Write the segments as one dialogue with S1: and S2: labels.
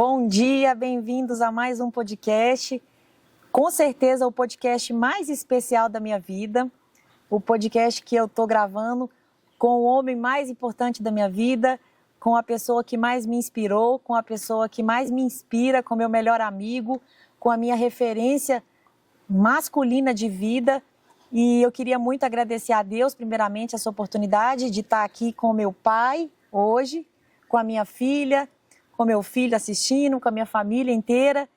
S1: Bom dia, bem-vindos a mais um podcast. Com certeza o podcast mais especial da minha vida, o podcast que eu estou gravando com o homem mais importante da minha vida, com a pessoa que mais me inspirou, com a pessoa que mais me inspira, com meu melhor amigo, com a minha referência masculina de vida. E eu queria muito agradecer a Deus, primeiramente, essa oportunidade de estar aqui com meu pai hoje, com a minha filha, com meu filho assistindo, com a minha família inteira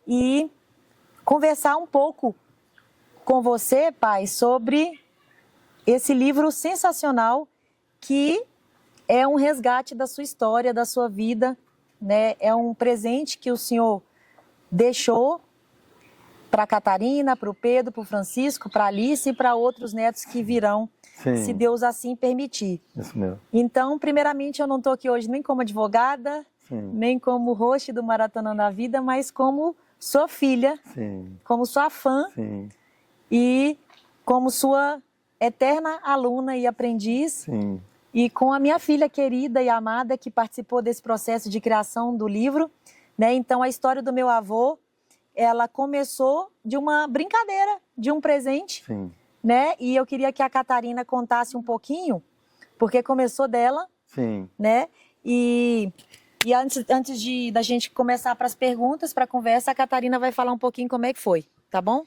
S1: e conversar um pouco com você, pai, sobre esse livro sensacional que é um resgate da sua história, da sua vida, né? É um presente que o senhor deixou para a Catarina, para o Pedro, para o Francisco, para a Alice e para outros netos que virão,
S2: Sim.
S1: se Deus assim permitir.
S2: Isso mesmo.
S1: Então, primeiramente, eu não estou aqui hoje nem como advogada,
S2: Sim.
S1: nem como host do Maratonando da Vida, mas como sua filha,
S2: Sim.
S1: como sua fã
S2: Sim.
S1: e como sua eterna aluna e aprendiz.
S2: Sim.
S1: E com a minha filha querida e amada que participou desse processo de criação do livro, né? Então, a história do meu avô, ela começou de uma brincadeira, de um presente,
S2: Sim.
S1: né? E eu queria que a Catarina contasse um pouquinho, porque começou dela,
S2: Sim.
S1: né? E antes da gente começar para as perguntas, para a conversa, a Catarina vai falar um pouquinho como é que foi, tá bom?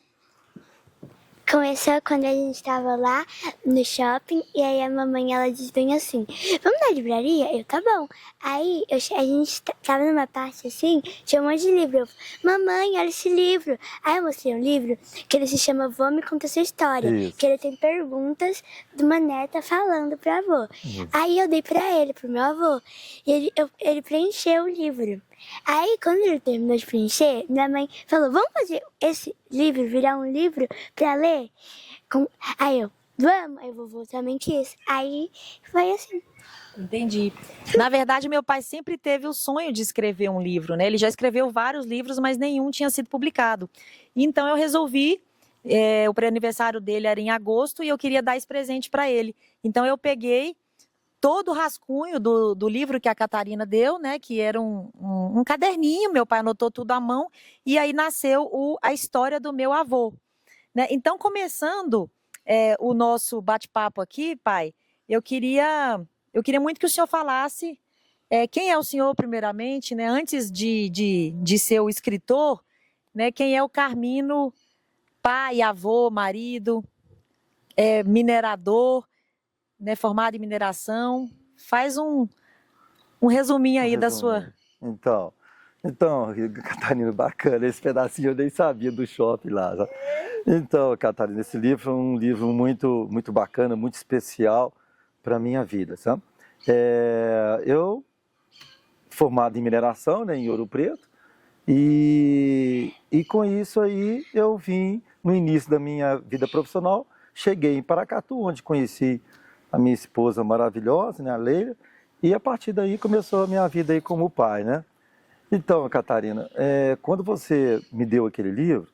S3: Começou quando a gente estava lá no shopping e aí a mamãe, ela disse bem assim, vamos na livraria? Eu, tá bom. Aí a gente tava numa parte assim, tinha um monte de livro. Eu, mamãe, olha esse livro. Aí eu mostrei um livro que ele se chama Vô Me Conta Sua História.
S2: Isso.
S3: Que ele tem perguntas de uma neta falando pro avô.
S2: Isso.
S3: Aí eu dei pra ele, pro meu avô. E ele preencheu o livro. Aí, quando ele terminou de preencher, minha mãe falou, vamos fazer esse livro virar um livro pra ler? Aí eu, vamos. Aí o vovô também quis. Aí foi assim.
S1: Entendi. Na verdade, meu pai sempre teve o sonho de escrever um livro, né? Ele já escreveu vários livros, mas nenhum tinha sido publicado. Então eu resolvi, o pré-aniversário dele era em agosto e eu queria dar esse presente para ele. Então eu peguei todo o rascunho do livro que a Catarina deu, né? Que era um caderninho, meu pai anotou tudo à mão, e aí nasceu a história do meu avô, né? Então, começando o nosso bate-papo aqui, pai, eu queria muito que o senhor falasse quem é o senhor, primeiramente, né? Antes de ser o escritor, né? Quem é o Carmino, pai, avô, marido, minerador, né, formado em mineração. Faz um resuminho aí da sua...
S2: Então, Catarina, bacana, esse pedacinho eu nem sabia do shopping lá. Sabe? Então, Catarina, esse livro é um livro muito, muito bacana, muito especial para a minha vida, sabe? Eu, formado em mineração, né, em Ouro Preto, e com isso aí eu vim, no início da minha vida profissional, cheguei em Paracatu, onde conheci a minha esposa maravilhosa, né, a Leila, e a partir daí começou a minha vida aí como pai, né? Então, Catarina, quando você me deu aquele livro,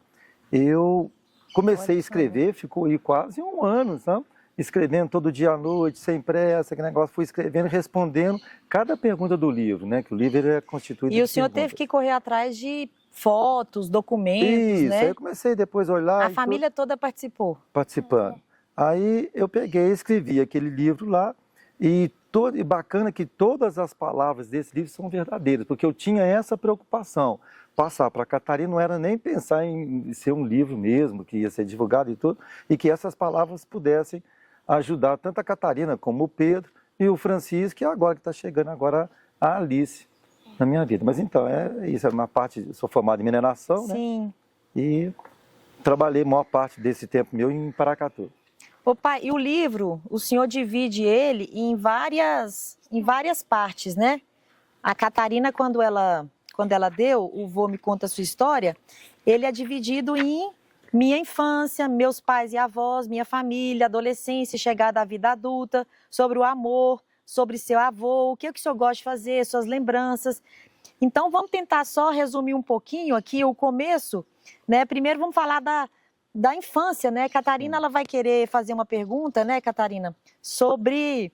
S2: eu comecei a escrever, ficou aí quase um ano, sabe? Escrevendo todo dia à noite, sem pressa, aquele negócio, fui escrevendo e respondendo cada pergunta do livro, né? Que o livro é constituído de
S1: E o senhor
S2: perguntas.
S1: teve que correr atrás de fotos, documentos,
S2: Isso,
S1: né?
S2: aí eu comecei depois a olhar.
S1: A família toda participou.
S2: Participando. Aí eu peguei, escrevi aquele livro lá e bacana que todas as palavras desse livro são verdadeiras, porque eu tinha essa preocupação. Passar para a Catarina não era nem pensar em ser um livro mesmo, que ia ser divulgado e tudo, e que essas palavras pudessem ajudar tanto a Catarina como o Pedro e o Francisco, e agora que está chegando agora a Alice na minha vida. Mas então, isso é uma parte, eu sou formado em mineração, né?
S1: Sim.
S2: E trabalhei a maior parte desse tempo meu em Paracatu.
S1: Ô pai, e o livro, o senhor divide ele em várias partes, né? A Catarina, quando ela deu o Vô Me Conta Sua História, ele é dividido em minha infância, meus pais e avós, minha família, adolescência, chegada à vida adulta, sobre o amor, sobre seu avô, o que o senhor gosta de fazer, suas lembranças. Então, vamos tentar só resumir um pouquinho aqui o começo, né? Primeiro, vamos falar da infância, né? Catarina, ela vai querer fazer uma pergunta, né, Catarina, sobre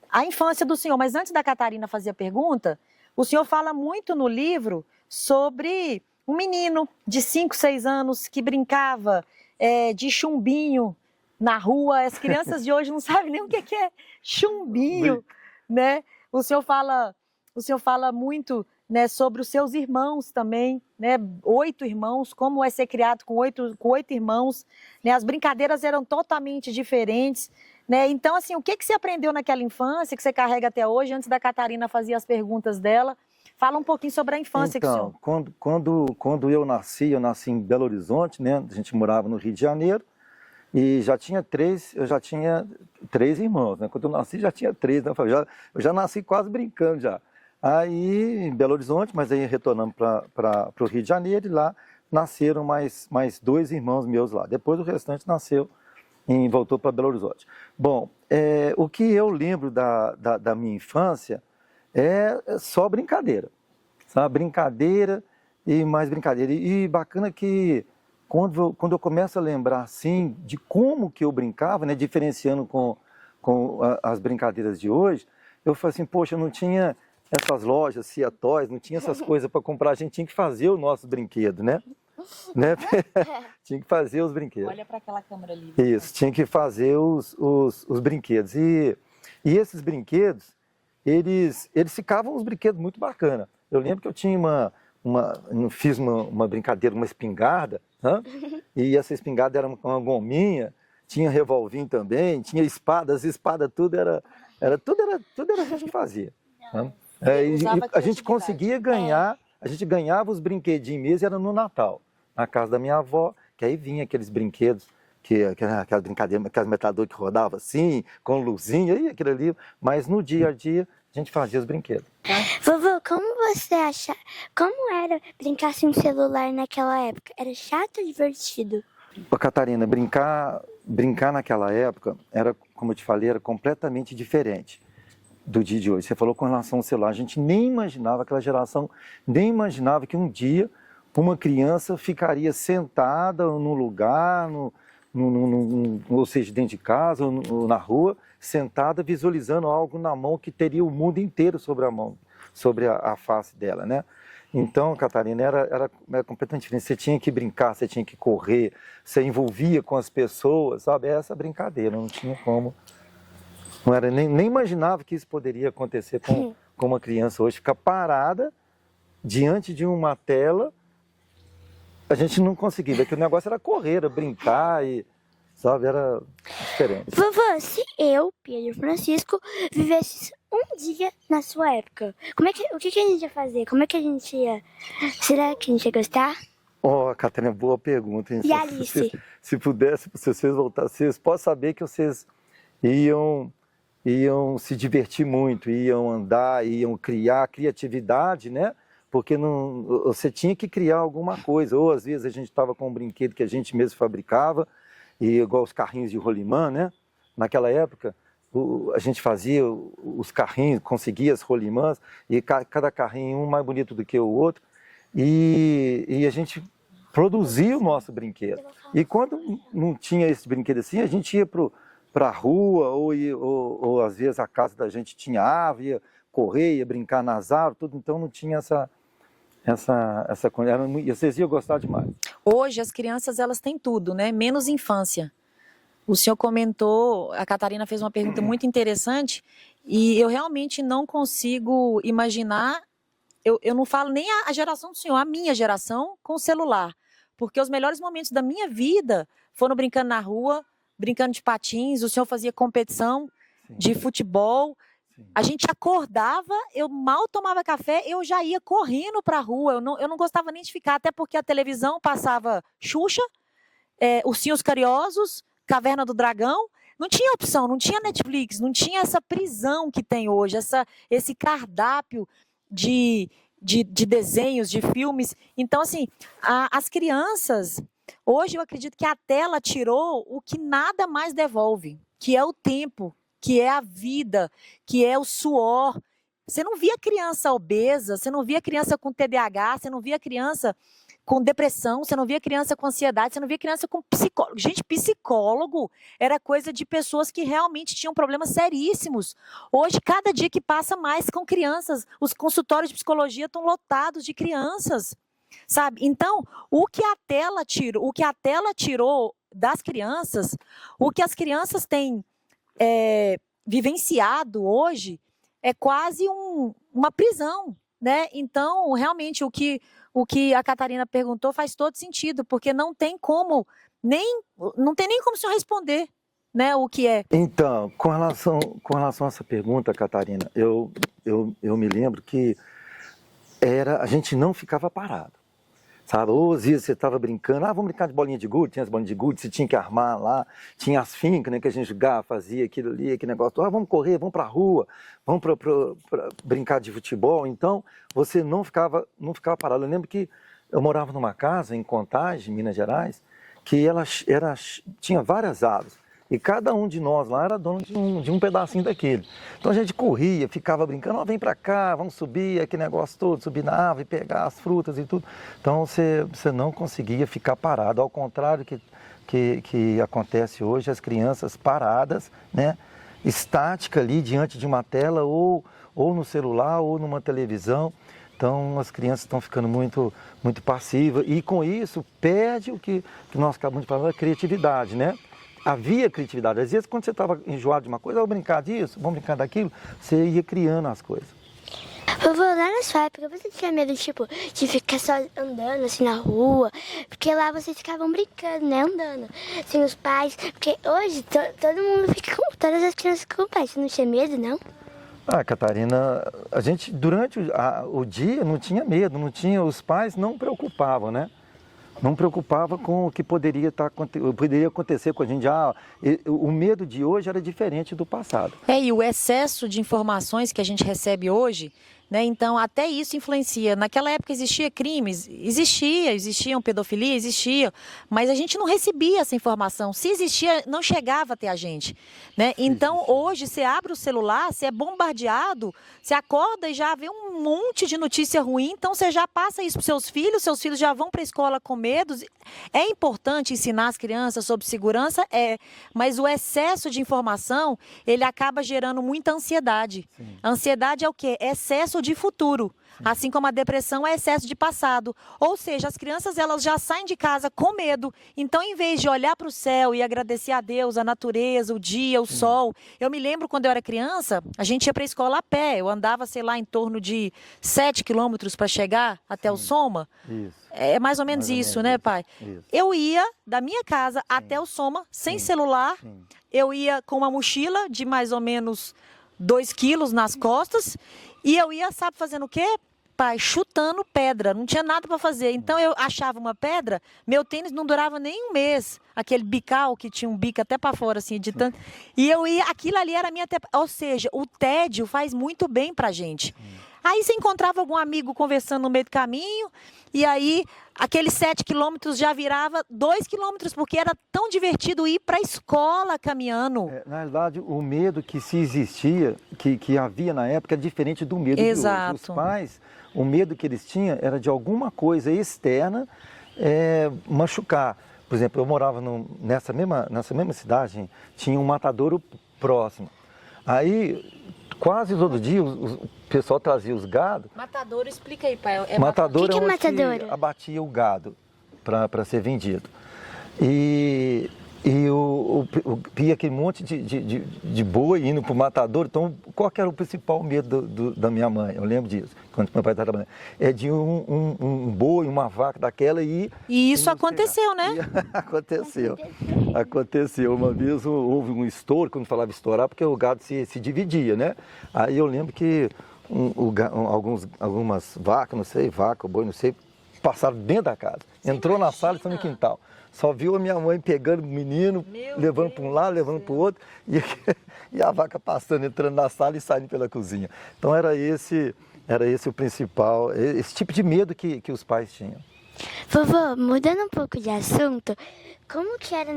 S1: a infância do senhor. Mas antes da Catarina fazer a pergunta, o senhor fala muito no livro sobre um menino de 5, 6 anos que brincava de chumbinho na rua. As crianças de hoje não sabem nem o que é chumbinho, né? O senhor fala muito, né, sobre os seus irmãos também, né? 8 irmãos, como é ser criado com oito irmãos, né? As brincadeiras eram totalmente diferentes, né? Então, assim, o que você aprendeu naquela infância que você carrega até hoje? Antes da Catarina fazer as perguntas dela, fala um pouquinho sobre a infância que o senhor...
S2: Quando eu nasci em Belo Horizonte, né? A gente morava no Rio de Janeiro, e eu já tinha 3 irmãos, né? Quando eu nasci já tinha 3, né? Eu já nasci quase brincando já. Aí em Belo Horizonte, mas aí retornamos para o Rio de Janeiro, e lá nasceram mais 2 irmãos meus lá. Depois o restante nasceu e voltou para Belo Horizonte. Bom, o que eu lembro da minha infância é só brincadeira, sabe? Brincadeira e mais brincadeira. E bacana que quando eu começo a lembrar assim de como que eu brincava, né, diferenciando com as brincadeiras de hoje, eu falo assim, poxa, não tinha essas lojas, Cia Toys, não tinha essas coisas para comprar, a gente tinha que fazer o nosso brinquedo, né? Tinha que fazer os brinquedos.
S1: Olha para aquela câmera ali.
S2: Isso, tinha que fazer os brinquedos. E esses brinquedos, eles ficavam uns brinquedos muito bacanas. Eu lembro que eu tinha fiz uma brincadeira, uma espingarda, né? E essa espingarda era uma gominha, tinha revolvinho também, tinha espadas, tudo era a gente que fazia. Né? E a gente conseguia ganhar, a gente ganhava os brinquedinhos mesmo, era no Natal, na casa da minha avó, que aí vinha aqueles brinquedos, aquela brincadeira, aquelas metralhadoras que rodava assim, com luzinha, e aquilo ali, mas no dia a dia a gente fazia os brinquedos.
S3: Vovô, como era brincar sem celular naquela época? Era chato ou divertido?
S2: Ô, Catarina, brincar naquela época, era, como eu te falei, era completamente diferente do dia de hoje. Você falou com relação ao celular, a gente nem imaginava, aquela geração nem imaginava que um dia uma criança ficaria sentada num lugar, ou seja, dentro de casa ou na rua, sentada visualizando algo na mão que teria o mundo inteiro sobre a mão, sobre a face dela, né? Então, Catarina, era completamente diferente. Você tinha que brincar, você tinha que correr, você envolvia com as pessoas, sabe? Essa brincadeira, não tinha como. Não era, nem imaginava que isso poderia acontecer com uma criança hoje, ficar parada diante de uma tela. A gente não conseguia, porque o negócio era correr, era brincar, e, sabe, era diferente.
S3: Vovô, se eu, Pedro Francisco, vivesse um dia na sua época, o que a gente ia fazer? Como é que a gente ia... Será que a gente ia gostar?
S2: Ó, Catarina, boa pergunta, hein?
S3: E a Alice?
S2: Se pudesse, se vocês voltassem, vocês podem saber que vocês iam se divertir muito, iam andar, iam criar criatividade, né? Porque você tinha que criar alguma coisa. Ou às vezes a gente estava com um brinquedo que a gente mesmo fabricava, e igual os carrinhos de rolimã, né? Naquela época, a gente fazia os carrinhos, conseguia as rolimãs, e cada carrinho um mais bonito do que o outro, e a gente produzia o nosso brinquedo. E quando não tinha esse brinquedo assim, a gente ia para a rua, ou às vezes a casa da gente tinha árvore, ia correr, ia brincar nas árvores, tudo, então não tinha essa coisa. Vocês iam gostar demais.
S1: Hoje as crianças elas têm tudo, né? Menos infância. O senhor comentou, a Catarina fez uma pergunta muito interessante e eu realmente não consigo imaginar, eu não falo nem a geração do senhor, a minha geração com o celular. Porque os melhores momentos da minha vida foram brincando na rua, brincando de patins, o senhor fazia competição de futebol. A gente acordava, eu mal tomava café, eu já ia correndo para a rua. Eu não gostava nem de ficar, até porque a televisão passava Xuxa, Ursinhos Carinhosos, Caverna do Dragão. Não tinha opção, não tinha Netflix, não tinha essa prisão que tem hoje, esse cardápio de desenhos, de filmes. Então, assim, as crianças, hoje eu acredito que a tela tirou o que nada mais devolve, que é o tempo, que é a vida, que é o suor. Você não via criança obesa, você não via criança com TDAH, você não via criança com depressão, você não via criança com ansiedade, você não via criança com psicólogo. Gente, psicólogo era coisa de pessoas que realmente tinham problemas seríssimos. Hoje, cada dia que passa mais com crianças, os consultórios de psicologia estão lotados de crianças, sabe? Então, o que a tela tirou das crianças, o que as crianças têm vivenciado hoje é quase uma prisão, né? Então, realmente, o que a Catarina perguntou faz todo sentido, porque não tem nem como o senhor responder, né, o que é.
S2: Então, com relação a essa pergunta, Catarina, eu me lembro que a gente não ficava parado. Sabe, ou às vezes você estava brincando, vamos brincar de bolinha de gude, tinha as bolinhas de gude, você tinha que armar lá, tinha as fincas, né, que a gente jogava, fazia aquilo ali, aquele negócio, vamos correr, vamos para a rua, vamos para brincar de futebol. Então, você não ficava parado. Eu lembro que eu morava numa casa em Contagem, Minas Gerais, que tinha várias árvores. E cada um de nós lá era dono de um pedacinho daquele. Então a gente corria, ficava brincando, vem pra cá, vamos subir, aquele negócio todo, subir na árvore, pegar as frutas e tudo. Então você não conseguia ficar parado, ao contrário que acontece hoje, as crianças paradas, né, estática ali diante de uma tela ou no celular ou numa televisão. Então as crianças estão ficando muito, muito passivas e com isso perde o que nós acabamos de falar, a criatividade, né? Havia criatividade. Às vezes, quando você estava enjoado de uma coisa, vamos brincar disso, vamos brincar daquilo, você ia criando as coisas.
S3: Vovô, lá na sua época, você tinha medo, tipo, de ficar só andando, assim, na rua? Porque lá vocês ficavam brincando, né, andando, sem os pais. Porque hoje, todo mundo fica com... Todas as crianças ficam com pais. Você não tinha medo, não?
S2: Catarina, a gente, durante o dia, não tinha medo, os pais não preocupavam, né? Não preocupava com o que poderia acontecer com a gente. O medo de hoje era diferente do passado.
S1: E o excesso de informações que a gente recebe hoje, né? Então, até isso influencia. Naquela época existia crimes? Existiam pedofilia? Existia. Mas a gente não recebia essa informação. Se existia, não chegava até a gente, né? Então, hoje, você abre o celular, você é bombardeado, você acorda e já vê um monte de notícia ruim, então você já passa isso para seus filhos já vão para a escola com medo. É importante ensinar as crianças sobre segurança? Mas o excesso de informação, ele acaba gerando muita ansiedade. Sim. A ansiedade é o quê? Excesso de futuro. Assim como a depressão é excesso de passado. Ou seja, as crianças elas já saem de casa com medo. Então, em vez de olhar para o céu e agradecer a Deus, a natureza, o dia, o sol. Eu me lembro quando eu era criança, a gente ia para a escola a pé. Eu andava, sei lá, em torno de 7 quilômetros para chegar até o Soma.
S2: Isso.
S1: É mais ou menos isso, né, pai?
S2: Isso.
S1: Eu ia da minha casa até o Soma, sem celular. Sim. Eu ia com uma mochila de mais ou menos 2 quilos nas costas. E eu ia, sabe, fazendo o quê? Pai, chutando pedra, não tinha nada para fazer. Então eu achava uma pedra, meu tênis não durava nem um mês. Aquele bical que tinha um bico até para fora, assim, de tanto. E eu ia, aquilo ali era a minha. Ou seja, o tédio faz muito bem pra gente. Aí você encontrava algum amigo conversando no meio do caminho, e aí aqueles 7 quilômetros já virava 2 quilômetros, porque era tão divertido ir para a escola caminhando.
S2: Na realidade, o medo que se existia, que havia na época, é diferente do medo de hoje. Os pais, o medo que eles tinham era de alguma coisa externa machucar. Por exemplo, eu morava nessa mesma cidade, tinha um matadouro próximo. Aí, quase todo dia, o pessoal trazia os gados.
S1: Matadouro, explica aí, pai.
S2: Matadouro
S3: é
S2: onde
S3: matadouro?
S2: Se abatia o gado para ser vendido. E via aquele monte de boi indo para o matadouro. Então, qual que era o principal medo da minha mãe? Eu lembro disso, quando meu pai estava trabalhando. É de um boi, uma vaca daquela e
S1: isso aconteceu, né?
S2: Aconteceu. Uma vez houve um estouro, quando falava estourar, porque o gado se dividia, né? Aí eu lembro que algumas vacas, não sei, vaca, boi, não sei, passaram dentro da casa. Entrou na sala e estão no quintal. Só viu a minha mãe pegando o menino, levando para um lado, levando para o outro, e a vaca passando, entrando na sala e saindo pela cozinha. Então era esse o principal, esse tipo de medo que os pais tinham.
S3: Vovô, mudando um pouco de assunto, como que era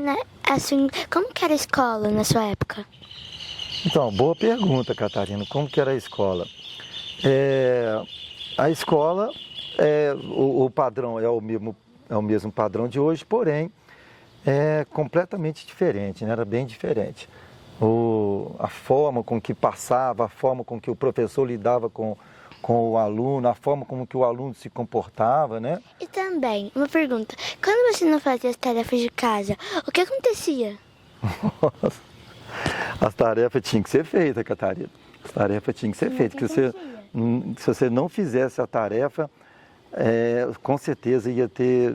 S3: a escola na sua época?
S2: Então, boa pergunta, Catarina. Como que era a escola? A escola, o padrão é o mesmo padrão de hoje, porém é completamente diferente, né? Era bem diferente. A forma com que passava, a forma com que o professor lidava com o aluno, a forma como que o aluno se comportava, né?
S3: E também, uma pergunta, quando você não fazia as tarefas de casa, o que acontecia?
S2: As tarefas tinham que ser feitas, Catarina. As tarefas tinham que ser feitas. Que se você não fizesse a tarefa, com certeza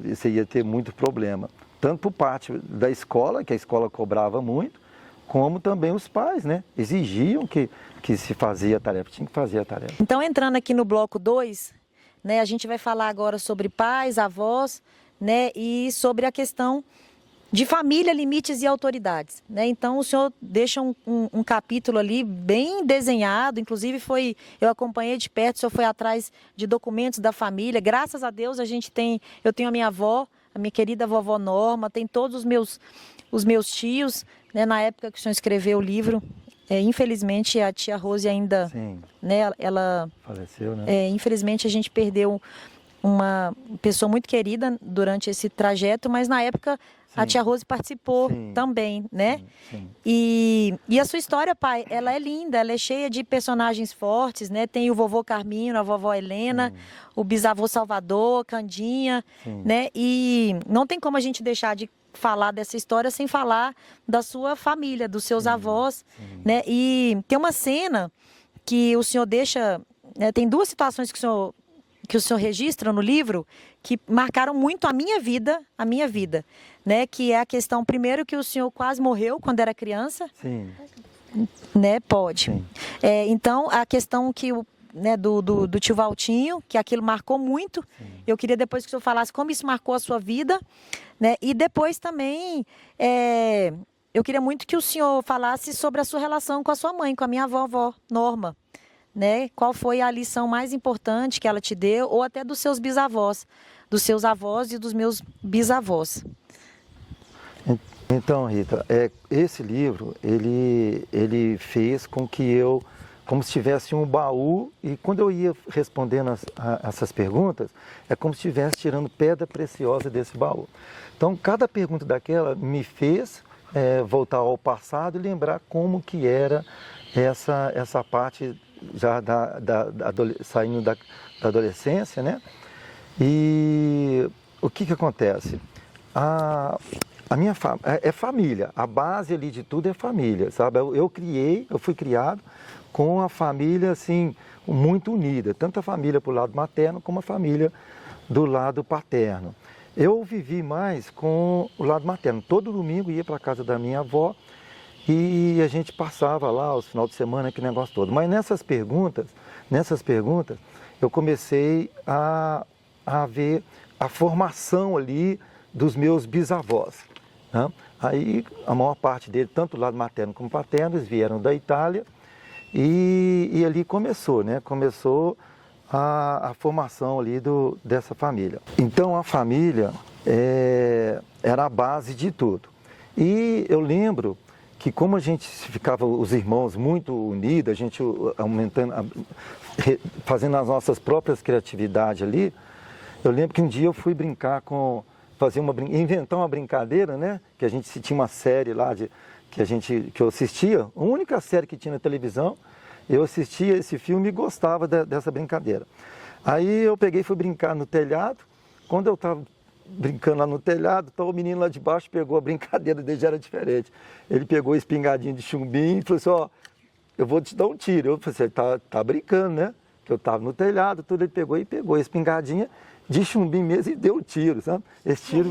S2: você ia ter muito problema. Tanto por parte da escola, que a escola cobrava muito, como também os pais, né? Exigiam que se fazia a tarefa, tinha que fazer a tarefa.
S1: Então, entrando aqui no bloco 2, né, a gente vai falar agora sobre pais, avós, né, e sobre a questão de família, limites e autoridades, né? Então, o senhor deixa um capítulo ali bem desenhado, inclusive eu acompanhei de perto, o senhor foi atrás de documentos da família. Graças a Deus eu tenho a minha avó, a minha querida vovó Norma, tem todos os meus tios, né, na época que o senhor escreveu o livro. Infelizmente a tia Rose ainda,
S2: Sim.
S1: Né, ela
S2: faleceu, né?
S1: Infelizmente a gente perdeu uma pessoa muito querida durante esse trajeto, mas na época a tia Rose participou também, né?
S2: Sim.
S1: E a sua história, pai, ela é linda, ela é cheia de personagens fortes, né? Tem o vovô Carmino, a vovó Helena, o bisavô Salvador, Candinha, né? E não tem como a gente deixar de falar dessa história sem falar da sua família, dos seus avós, né? E tem uma cena que o senhor deixa, né? Tem duas situações que o senhor registra no livro que marcaram muito a minha vida, né? Que é a questão, primeiro, que o senhor quase morreu quando era criança.
S2: Sim.
S1: Né? Pode.
S2: Sim.
S1: Então, a questão que né, do tio Valtinho, que aquilo marcou muito. Eu queria depois que o senhor falasse como isso marcou a sua vida, né? E depois também, eu queria muito que o senhor falasse sobre a sua relação com a sua mãe, com a minha vovó Norma, né? Qual foi a lição mais importante que ela te deu, ou até dos seus bisavós, dos seus avós e dos meus bisavós.
S2: Então, Rita, esse livro, ele fez com que eu, como se tivesse um baú, e quando eu ia respondendo essas perguntas, é como se estivesse tirando pedra preciosa desse baú. Então, cada pergunta daquela me fez voltar ao passado e lembrar como que era essa parte já saindo da adolescência, né? E o que acontece? A minha família, a base ali de tudo é família, sabe? Eu fui criado com a família, assim, muito unida, tanto a família para o lado materno como a família do lado paterno. Eu vivi mais com o lado materno. Todo domingo ia para a casa da minha avó e a gente passava lá os finais de semana, aquele negócio todo. Mas nessas perguntas, eu comecei a ver a formação ali dos meus bisavós, né? Aí a maior parte dele, tanto do lado materno como paterno, eles vieram da Itália e ali começou, né? Começou a formação ali dessa família. Então a família era a base de tudo. E eu lembro que como a gente ficava, os irmãos, muito unidos, a gente aumentando, fazendo as nossas próprias criatividades ali, eu lembro que um dia eu fui brincar inventar uma brincadeira, né? Que a gente tinha uma série lá que eu assistia, a única série que tinha na televisão, eu assistia esse filme e gostava dessa brincadeira. Aí eu peguei e fui brincar no telhado. Quando eu estava brincando lá no telhado, então o menino lá de baixo pegou a brincadeira dele, já era diferente. Ele pegou a espingardinha de chumbinho e falou assim, ó, eu vou te dar um tiro. Eu falei assim, tá brincando, né? Que eu estava no telhado, tudo, ele pegou a espingardinha de chumbinho mesmo e deu um tiro, sabe? Esse tiro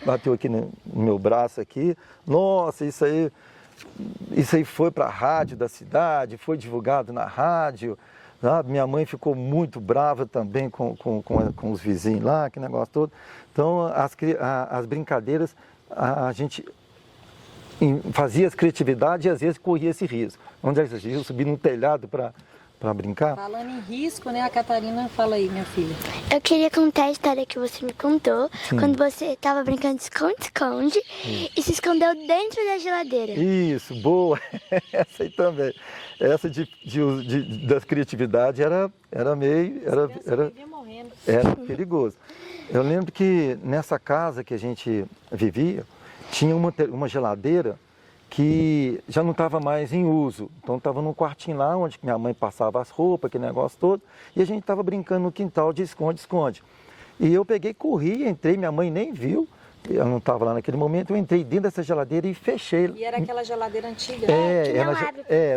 S2: bateu aqui no meu braço aqui. Nossa, isso aí foi para a rádio da cidade, foi divulgado na rádio, sabe? Minha mãe ficou muito brava também com os vizinhos lá, que negócio todo. Então, as brincadeiras, a gente fazia as criatividades e às vezes corria esse risco. Onde é que eu subi num telhado para brincar.
S1: Falando em risco, né? A Catarina, fala aí, minha filha.
S3: Eu queria contar a história que você me contou, quando você estava brincando de esconde-esconde e se escondeu dentro da geladeira.
S2: Isso, boa. Essa aí também. Essa da criatividade era perigoso. Eu lembro que nessa casa que a gente vivia, tinha uma geladeira que já não estava mais em uso. Então estava num quartinho lá onde minha mãe passava as roupas, aquele negócio todo, e a gente estava brincando no quintal de esconde-esconde. E eu peguei, corri, entrei, minha mãe nem viu, eu não estava lá naquele momento, eu entrei dentro dessa geladeira e fechei.
S1: E era aquela geladeira antiga?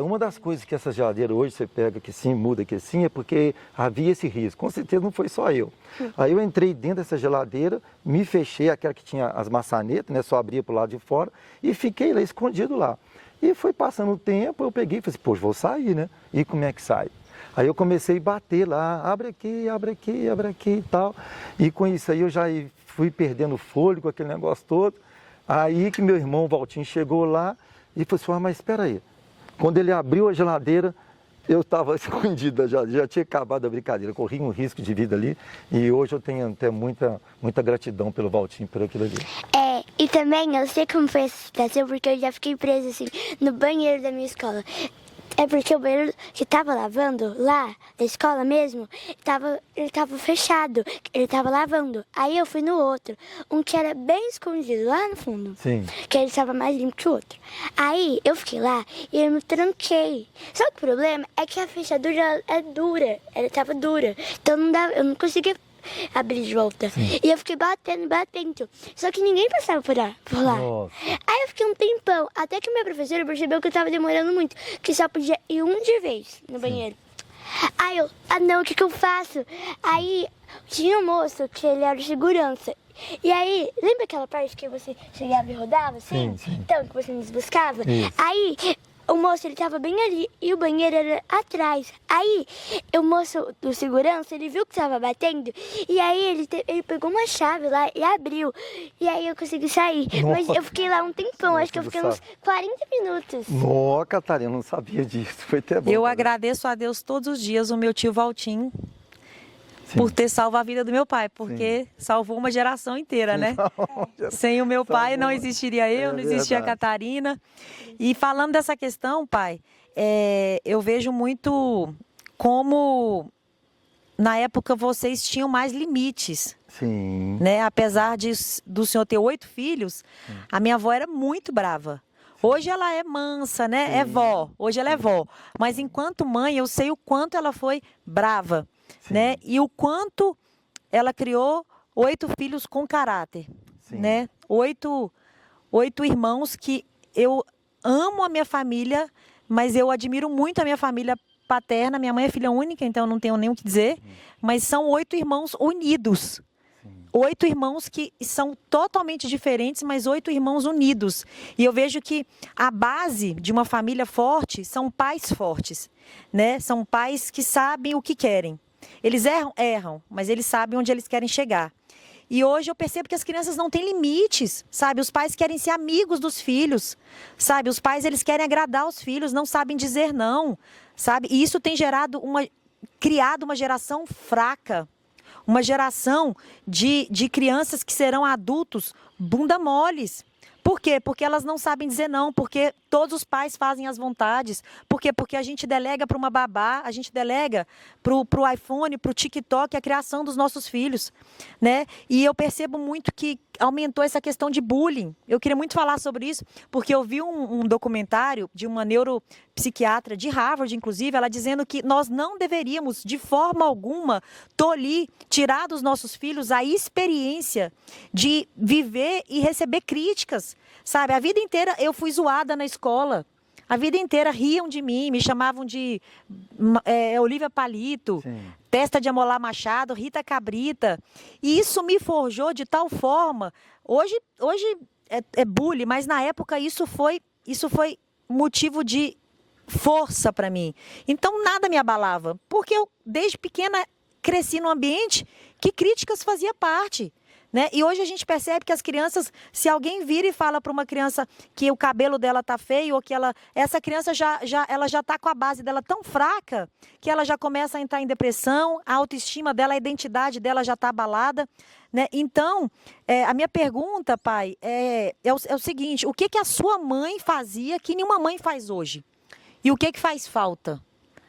S2: Uma das coisas que essa geladeira hoje você pega que sim, muda que sim, é porque havia esse risco. Com certeza não foi só eu. Aí eu entrei dentro dessa geladeira, me fechei, aquela que tinha as maçanetas, né, só abria para o lado de fora, e fiquei lá, escondido lá. E foi passando o tempo, eu peguei e falei assim, poxa, vou sair, né? E como é que sai? Aí eu comecei a bater lá, abre aqui, abre aqui, abre aqui e tal. E com isso aí eu já fui perdendo fôlego, aquele negócio todo. Aí que meu irmão Valtinho chegou lá e falou assim, mas espera aí. Quando ele abriu a geladeira, eu estava escondido, já tinha acabado a brincadeira, corri um risco de vida ali. E hoje eu tenho até muita gratidão pelo Valtinho, por aquilo ali.
S3: E também eu sei como foi essa situação, porque eu já fiquei presa assim, no banheiro da minha escola. É porque o banheiro que tava lavando lá, da escola mesmo, ele tava fechado, ele tava lavando. Aí eu fui no outro, um que era bem escondido, lá no fundo.
S2: Sim.
S3: Que ele estava mais limpo que o outro. Aí eu fiquei lá e eu me tranquei. Só que o problema é que a fechadura é dura, ela tava dura. Então eu não conseguia abrir de volta. Sim. E eu fiquei batendo. Só que ninguém passava por lá.
S2: Nossa.
S3: Aí eu fiquei um tempão, até que minha professora percebeu que eu tava demorando muito, que só podia ir um de vez no banheiro. Aí eu, não, o que eu faço? Aí tinha um moço que ele era o segurança. E aí, lembra aquela parte que você chegava e rodava assim?
S2: Sim.
S3: Então, que você nos buscava?
S2: Isso.
S3: Aí o moço, ele tava bem ali e o banheiro era atrás. Aí, o moço do segurança, ele viu que tava batendo e aí ele pegou uma chave lá e abriu. E aí eu consegui sair.
S2: Nossa.
S3: Mas eu fiquei lá um tempão, acho que eu fiquei uns 40 minutos.
S2: Nossa, Catarina, eu não sabia disso. Foi até bom.
S1: Eu agradeço a Deus todos os dias, o meu tio Valtinho, por ter salvo a vida do meu pai, porque salvou uma geração inteira, né? Sem o meu pai não existiria eu, não existia a Catarina. E falando dessa questão, pai, eu vejo muito como na época vocês tinham mais limites.
S2: Sim.
S1: Né? Apesar do senhor ter 8 filhos, a minha avó era muito brava. Hoje ela é mansa, né? Sim. É vó. Hoje ela é vó. Mas enquanto mãe, eu sei o quanto ela foi brava. Né? E o quanto ela criou 8 filhos com caráter, né? 8 irmãos que eu amo a minha família, mas eu admiro muito a minha família paterna. Minha mãe é filha única, então não tenho nem o que dizer, mas são 8 irmãos unidos. 8 irmãos que são totalmente diferentes, mas 8 irmãos unidos. E eu vejo que a base de uma família forte são pais fortes, né? São pais que sabem o que querem. Eles erram, mas eles sabem onde eles querem chegar. E hoje eu percebo que as crianças não têm limites, sabe? Os pais querem ser amigos dos filhos, sabe? Os pais, eles querem agradar os filhos, não sabem dizer não, sabe? E isso tem criado uma geração fraca, uma geração de crianças que serão adultos bunda moles. Por quê? Porque elas não sabem dizer não, porque todos os pais fazem as vontades. Por quê? Porque a gente delega para uma babá, a gente delega para o iPhone, para o TikTok, a criação dos nossos filhos, né? E eu percebo muito que aumentou essa questão de bullying. Eu queria muito falar sobre isso, porque eu vi um documentário de uma neuropsiquiatra de Harvard, inclusive, ela dizendo que nós não deveríamos, de forma alguma, tirar dos nossos filhos a experiência de viver e receber críticas, sabe? A vida inteira eu fui zoada na escola. A vida inteira riam de mim, me chamavam de Olívia Palito, sim, Testa de Amolar Machado, Rita Cabrita. E isso me forjou de tal forma. Hoje é bullying, mas na época isso foi motivo de força para mim. Então nada me abalava, porque eu desde pequena cresci num ambiente que críticas fazia parte. Né? E hoje a gente percebe que as crianças, se alguém vira e fala para uma criança que o cabelo dela tá feio, ou que essa criança ela já está com a base dela tão fraca que ela já começa a entrar em depressão, a autoestima dela, a identidade dela já está abalada. Né? Então, a minha pergunta, pai, é o seguinte: o que a sua mãe fazia que nenhuma mãe faz hoje? E o que faz falta?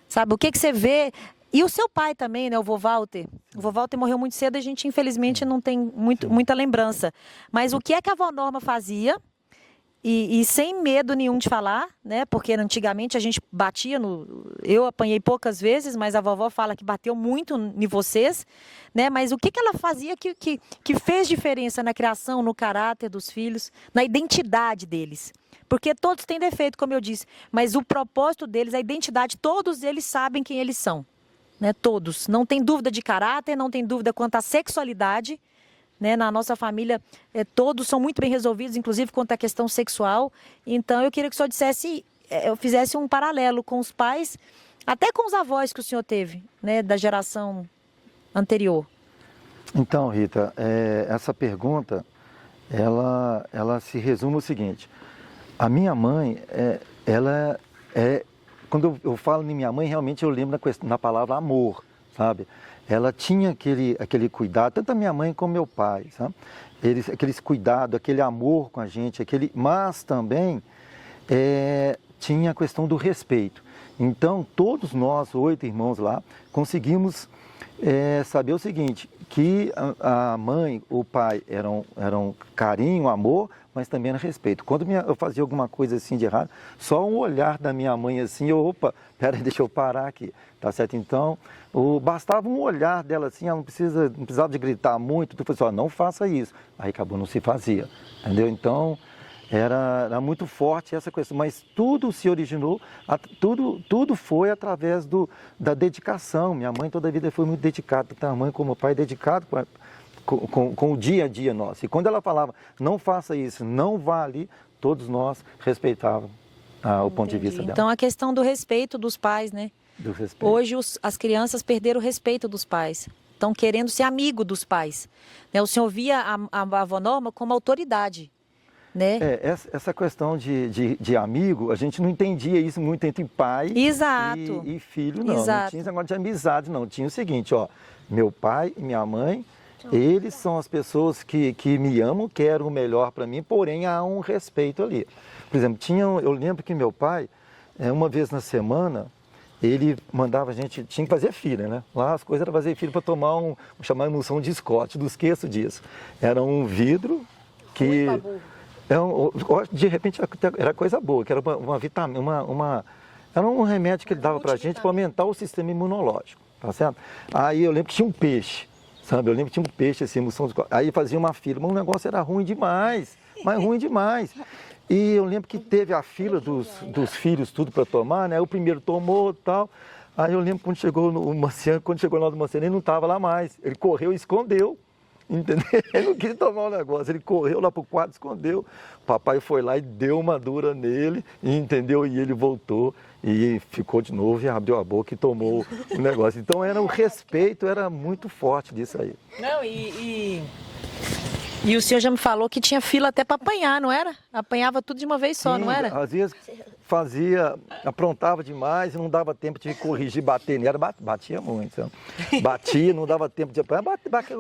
S1: Sabe, o que você vê? E o seu pai também, né, o vô Walter? O vô Walter morreu muito cedo e a gente, infelizmente, não tem muita lembrança. Mas o que é que a avó Norma fazia? E sem medo nenhum de falar, né? Porque antigamente a gente batia eu apanhei poucas vezes, mas a vovó fala que bateu muito em vocês, né? Mas o que ela fazia que fez diferença na criação, no caráter dos filhos, na identidade deles? Porque todos têm defeito, como eu disse, mas o propósito deles, a identidade, todos eles sabem quem eles são. Né, todos, não tem dúvida de caráter, não tem dúvida quanto à sexualidade, né, na nossa família todos são muito bem resolvidos, inclusive quanto à questão sexual. Então eu queria que o senhor dissesse, eu fizesse um paralelo com os pais, até com os avós que o senhor teve, né, da geração anterior.
S2: Então, Rita, essa pergunta, ela se resume o seguinte: a minha mãe, ela é quando eu falo em minha mãe, realmente eu lembro na palavra amor, sabe? Ela tinha aquele cuidado, tanto a minha mãe como meu pai, sabe? Aqueles cuidados, aquele amor com a gente, mas também tinha a questão do respeito. Então, todos nós, 8 irmãos lá, conseguimos saber o seguinte, que a mãe, o pai eram carinho, amor, mas também era respeito. Quando eu fazia alguma coisa assim de errado, só um olhar da minha mãe assim, opa, peraí, deixa eu parar aqui, tá certo? Então, bastava um olhar dela assim, ela não precisava de gritar muito, tu falou assim, não faça isso. Aí acabou, não se fazia, entendeu? Então, era muito forte essa questão, mas tudo se originou, tudo foi através da dedicação. Minha mãe toda a vida foi muito dedicada, tanto a mãe como o pai dedicado com o dia a dia nosso. E quando ela falava, não faça isso, não vá ali, todos nós respeitávamos o ponto de vista dela.
S1: Então a questão do respeito dos pais, né?
S2: Do respeito.
S1: Hoje as crianças perderam o respeito dos pais, estão querendo ser amigo dos pais. Né? O senhor via a avó Norma como autoridade. Né?
S2: Essa questão de amigo, a gente não entendia isso muito entre pai e filho, não.
S1: Exato.
S2: Não tinha esse negócio de amizade, não. Tinha o seguinte, ó, meu pai e minha mãe, eles são as pessoas que me amam, querem o melhor para mim, porém há um respeito ali. Por exemplo, eu lembro que meu pai, uma vez na semana, ele mandava a gente, tinha que fazer fila, né? Lá as coisas eram fazer fila para tomar chamar emulsão de Scott, não esqueço disso. Era um vidro que... de repente era coisa boa, que era uma vitamina, era um remédio que ele dava pra gente para aumentar o sistema imunológico, tá certo? Aí eu lembro que tinha um peixe, sabe? Eu lembro que tinha um peixe, assim, aí fazia uma fila, mas o negócio era ruim demais, mas ruim demais. E eu lembro que teve a fila dos filhos tudo para tomar, né? O primeiro tomou e tal. Aí eu lembro quando chegou no Marciano, ele não estava lá mais, ele correu e escondeu. Entendeu? Ele não quis tomar o negócio, ele correu lá pro quarto, escondeu. O papai foi lá e deu uma dura nele, entendeu? E ele voltou e ficou de novo e abriu a boca e tomou o negócio. Então o respeito era muito forte disso aí.
S1: Não, e o senhor já me falou que tinha fila até para apanhar, não era? Apanhava tudo de uma vez só,
S2: sim,
S1: não era?
S2: Às vezes aprontava demais e não dava tempo de corrigir, bater nele. Batia muito, sabe? Batia, não dava tempo de apanhar.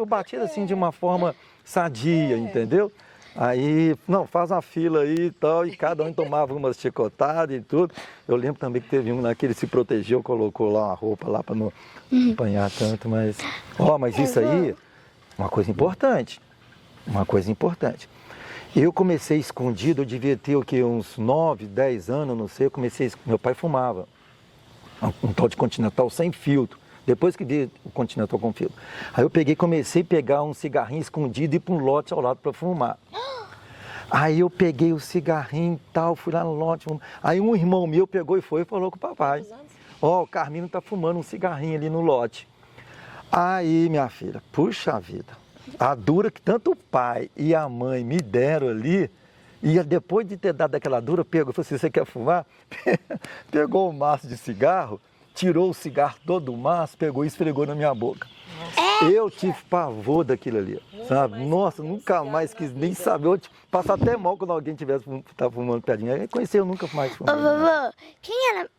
S2: Batia assim de uma forma sadia, entendeu? Aí, não, faz uma fila aí e tal, e cada um tomava umas chicotadas e tudo. Eu lembro também que teve um lá que ele se protegeu, colocou lá uma roupa lá para não apanhar tanto, mas... mas isso aí, uma coisa importante. Eu comecei escondido, eu devia ter o quê? Uns 9, 10 anos, não sei, meu pai fumava um tal de Continental sem filtro, depois que vi o Continental com filtro. Aí eu comecei a pegar um cigarrinho escondido e ir para um lote ao lado para fumar. Aí eu peguei o cigarrinho e tal, fui lá no lote, aí um irmão meu pegou e falou com o papai, o Carmino está fumando um cigarrinho ali no lote. Aí, minha filha, puxa vida, a dura que tanto o pai e a mãe me deram ali, e depois de ter dado aquela dura, falou assim, você quer fumar? Pegou um maço de cigarro, tirou o cigarro todo do maço, pegou e esfregou na minha boca. Eu tive pavor daquilo ali, sabe? Nossa, nunca mais quis nem saber. Eu passo até mal quando alguém tá fumando pertinho. Aí conheci, eu nunca mais fumei.
S3: Ô, vovô, quem era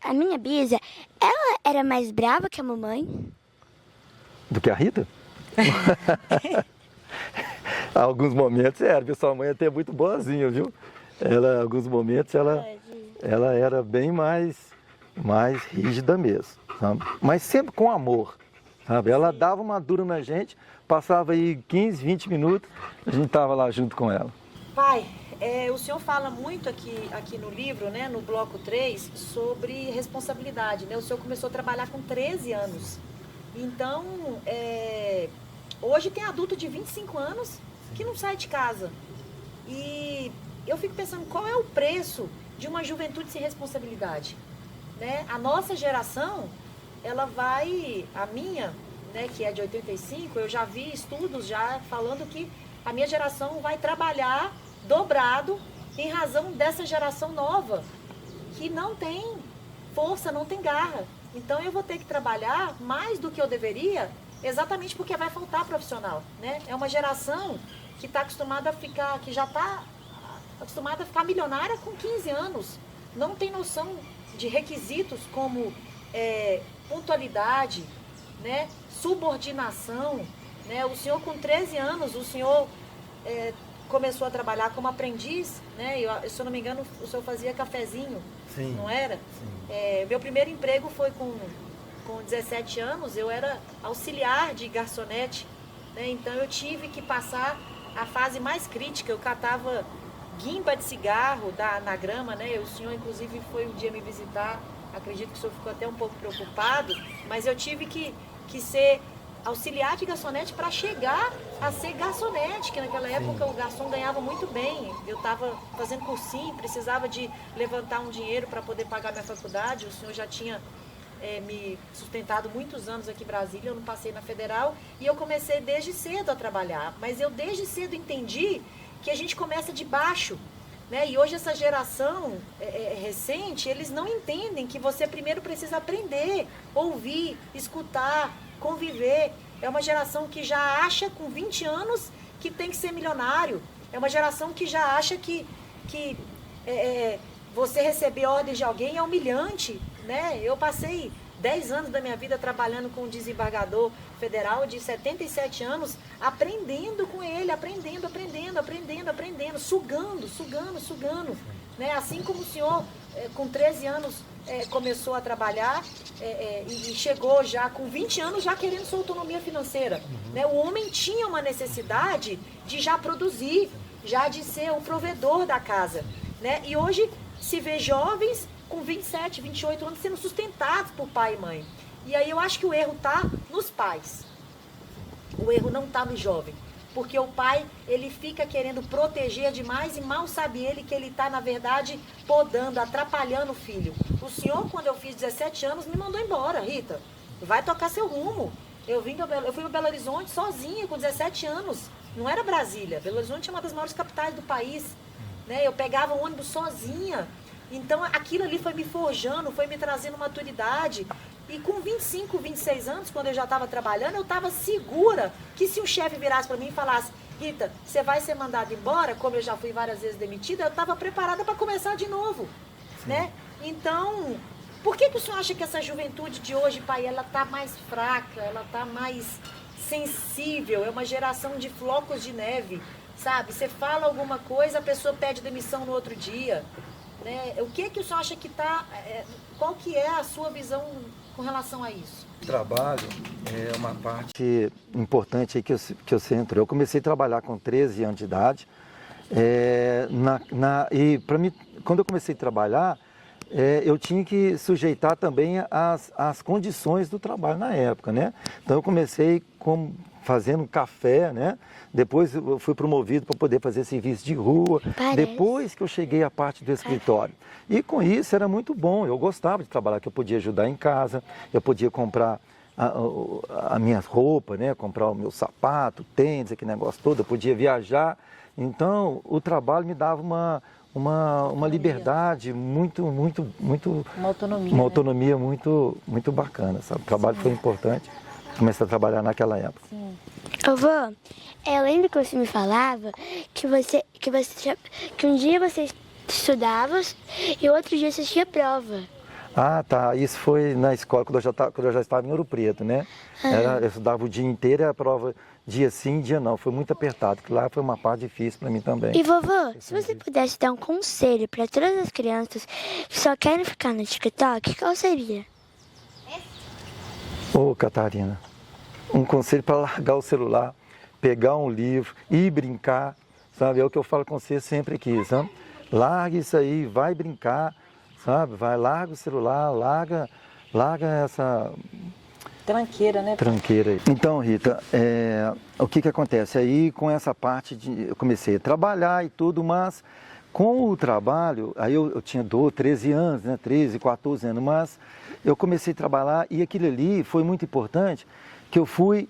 S3: a minha bisa? Ela era mais brava que a mamãe?
S2: Do que a Rita? Alguns momentos era, viu? Sua mãe até muito boazinha, viu? Ela, alguns momentos, ela era bem mais rígida mesmo, sabe? Mas sempre com amor, sabe? Ela dava uma dura na gente, passava aí 15, 20 minutos, a gente tava lá junto com ela.
S1: Pai, o senhor fala muito aqui no livro, né, no bloco 3, sobre responsabilidade, né? O senhor começou a trabalhar com 13 anos. Então, hoje tem adulto de 25 anos que não sai de casa. E eu fico pensando, qual é o preço de uma juventude sem responsabilidade? Né? A nossa geração, ela vai, a minha, né, que é de 85, eu já vi estudos já falando que a minha geração vai trabalhar dobrado em razão dessa geração nova, que não tem força, não tem garra. Então eu vou ter que trabalhar mais do que eu deveria, exatamente porque vai faltar profissional, né? É uma geração que está acostumada a ficar, que já está acostumada a ficar milionária com 15 anos. Não tem noção de requisitos como pontualidade, né? Subordinação, né? O senhor com 13 anos, o senhor começou a trabalhar como aprendiz, né? Se eu não me engano, o senhor fazia cafezinho, sim, não era? Sim. Meu primeiro emprego foi com 17 anos, eu era auxiliar de garçonete, né? Então eu tive que passar a fase mais crítica, eu catava guimba de cigarro na grama, né? O senhor inclusive foi um dia me visitar, acredito que o senhor ficou até um pouco preocupado, mas eu tive que ser auxiliar de garçonete para chegar a ser garçonete, que naquela época o garçom ganhava muito bem. Eu estava fazendo cursinho, precisava de levantar um dinheiro para poder pagar minha faculdade. O senhor já tinha me sustentado muitos anos aqui em Brasília, eu não passei na Federal e eu comecei desde cedo a trabalhar. Mas eu desde cedo entendi que a gente começa de baixo, né? E hoje essa geração recente, eles não entendem que você primeiro precisa aprender, ouvir, escutar, conviver. É uma geração que já acha com 20 anos que tem que ser milionário. É uma geração que já acha que você receber ordens de alguém é humilhante, né? Eu passei 10 anos da minha vida trabalhando com um desembargador federal de 77 anos, aprendendo com ele, aprendendo, sugando, né? Assim como o senhor, com 13 anos, começou a trabalhar e chegou já com 20 anos já querendo sua autonomia financeira, né? O homem tinha uma necessidade de já produzir, já de ser o provedor da casa, né? E hoje se vê jovens com 27, 28 anos sendo sustentados por pai e mãe. E aí eu acho que o erro está nos pais. O erro não está no jovem. Porque o pai, ele fica querendo proteger demais e mal sabe ele que ele está, na verdade, podando, atrapalhando o filho. O senhor, quando eu fiz 17 anos, me mandou embora. Rita, vai tocar seu rumo. Eu fui para Belo Horizonte sozinha, com 17 anos. Não era Brasília. Belo Horizonte é uma das maiores capitais do país, né? Eu pegava um ônibus sozinha. Então aquilo ali foi me forjando, foi me trazendo maturidade. E com 25, 26 anos, quando eu já estava trabalhando, eu estava segura que se o chefe virasse para mim e falasse: Rita, você vai ser mandada embora, como eu já fui várias vezes demitida, eu estava preparada para começar de novo, né? Então, por que o senhor acha que essa juventude de hoje, pai, ela está mais fraca, ela está mais sensível, é uma geração de flocos de neve, sabe? Você fala alguma coisa, a pessoa pede demissão no outro dia, né? O que o senhor acha que está... qual que é a sua visão com relação a isso?
S2: O trabalho é uma parte importante aí que eu centro. Eu comecei a trabalhar com 13 anos de idade. E para mim, quando eu comecei a trabalhar, eu tinha que sujeitar também as condições do trabalho na época, né? Então eu comecei fazendo café, né? Depois eu fui promovido para poder fazer serviço de rua. Parece. Depois que eu cheguei à parte do escritório. E com isso era muito bom, eu gostava de trabalhar, que eu podia ajudar em casa, eu podia comprar a minha roupa, né? Comprar o meu sapato, tênis, aquele negócio todo, eu podia viajar. Então, o trabalho me dava uma liberdade muito,
S1: Uma autonomia.
S2: uma autonomia muito, muito bacana, sabe? O trabalho foi importante. Comecei a trabalhar naquela época.
S1: Sim.
S3: Avó, eu lembro que você me falava que que um dia você estudava e outro dia você tinha prova.
S2: Ah, tá. Isso foi na escola, quando eu já estava em Ouro Preto, né? Eu estudava o dia inteiro e a prova dia sim, dia não. Foi muito apertado, que lá foi uma parte difícil para mim também.
S3: E vovô, se você pudesse dar um conselho para todas as crianças que só querem ficar no TikTok, qual seria?
S2: Ô, Catarina, um conselho para largar o celular, pegar um livro, ir brincar, sabe? É o que eu falo com você sempre aqui, sabe? Larga isso aí, vai brincar, sabe? Larga o celular, larga essa
S1: Tranqueira, né?
S2: tranqueira aí. Então, Rita, o que acontece? Aí com essa parte eu comecei a trabalhar e tudo, mas com o trabalho, aí eu tinha 13 anos, né? 13, 14 anos, mas eu comecei a trabalhar e aquilo ali foi muito importante, que eu fui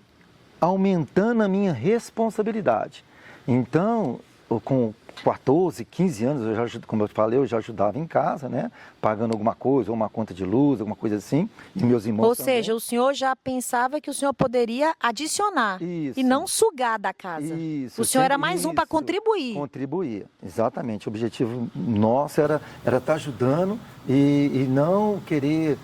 S2: aumentando a minha responsabilidade. Então, com 14, 15 anos, como eu falei, eu já ajudava em casa, né? Pagando alguma coisa, ou uma conta de luz, alguma coisa assim, e meus irmãos
S1: Ou
S2: também.
S1: seja, o senhor já pensava que o senhor poderia adicionar
S2: Isso.
S1: e não sugar da casa.
S2: Isso,
S1: O senhor era
S2: sempre
S1: mais um para
S2: isso.
S1: contribuir.
S2: Contribuir, exatamente. O objetivo nosso era estar ajudando e não querer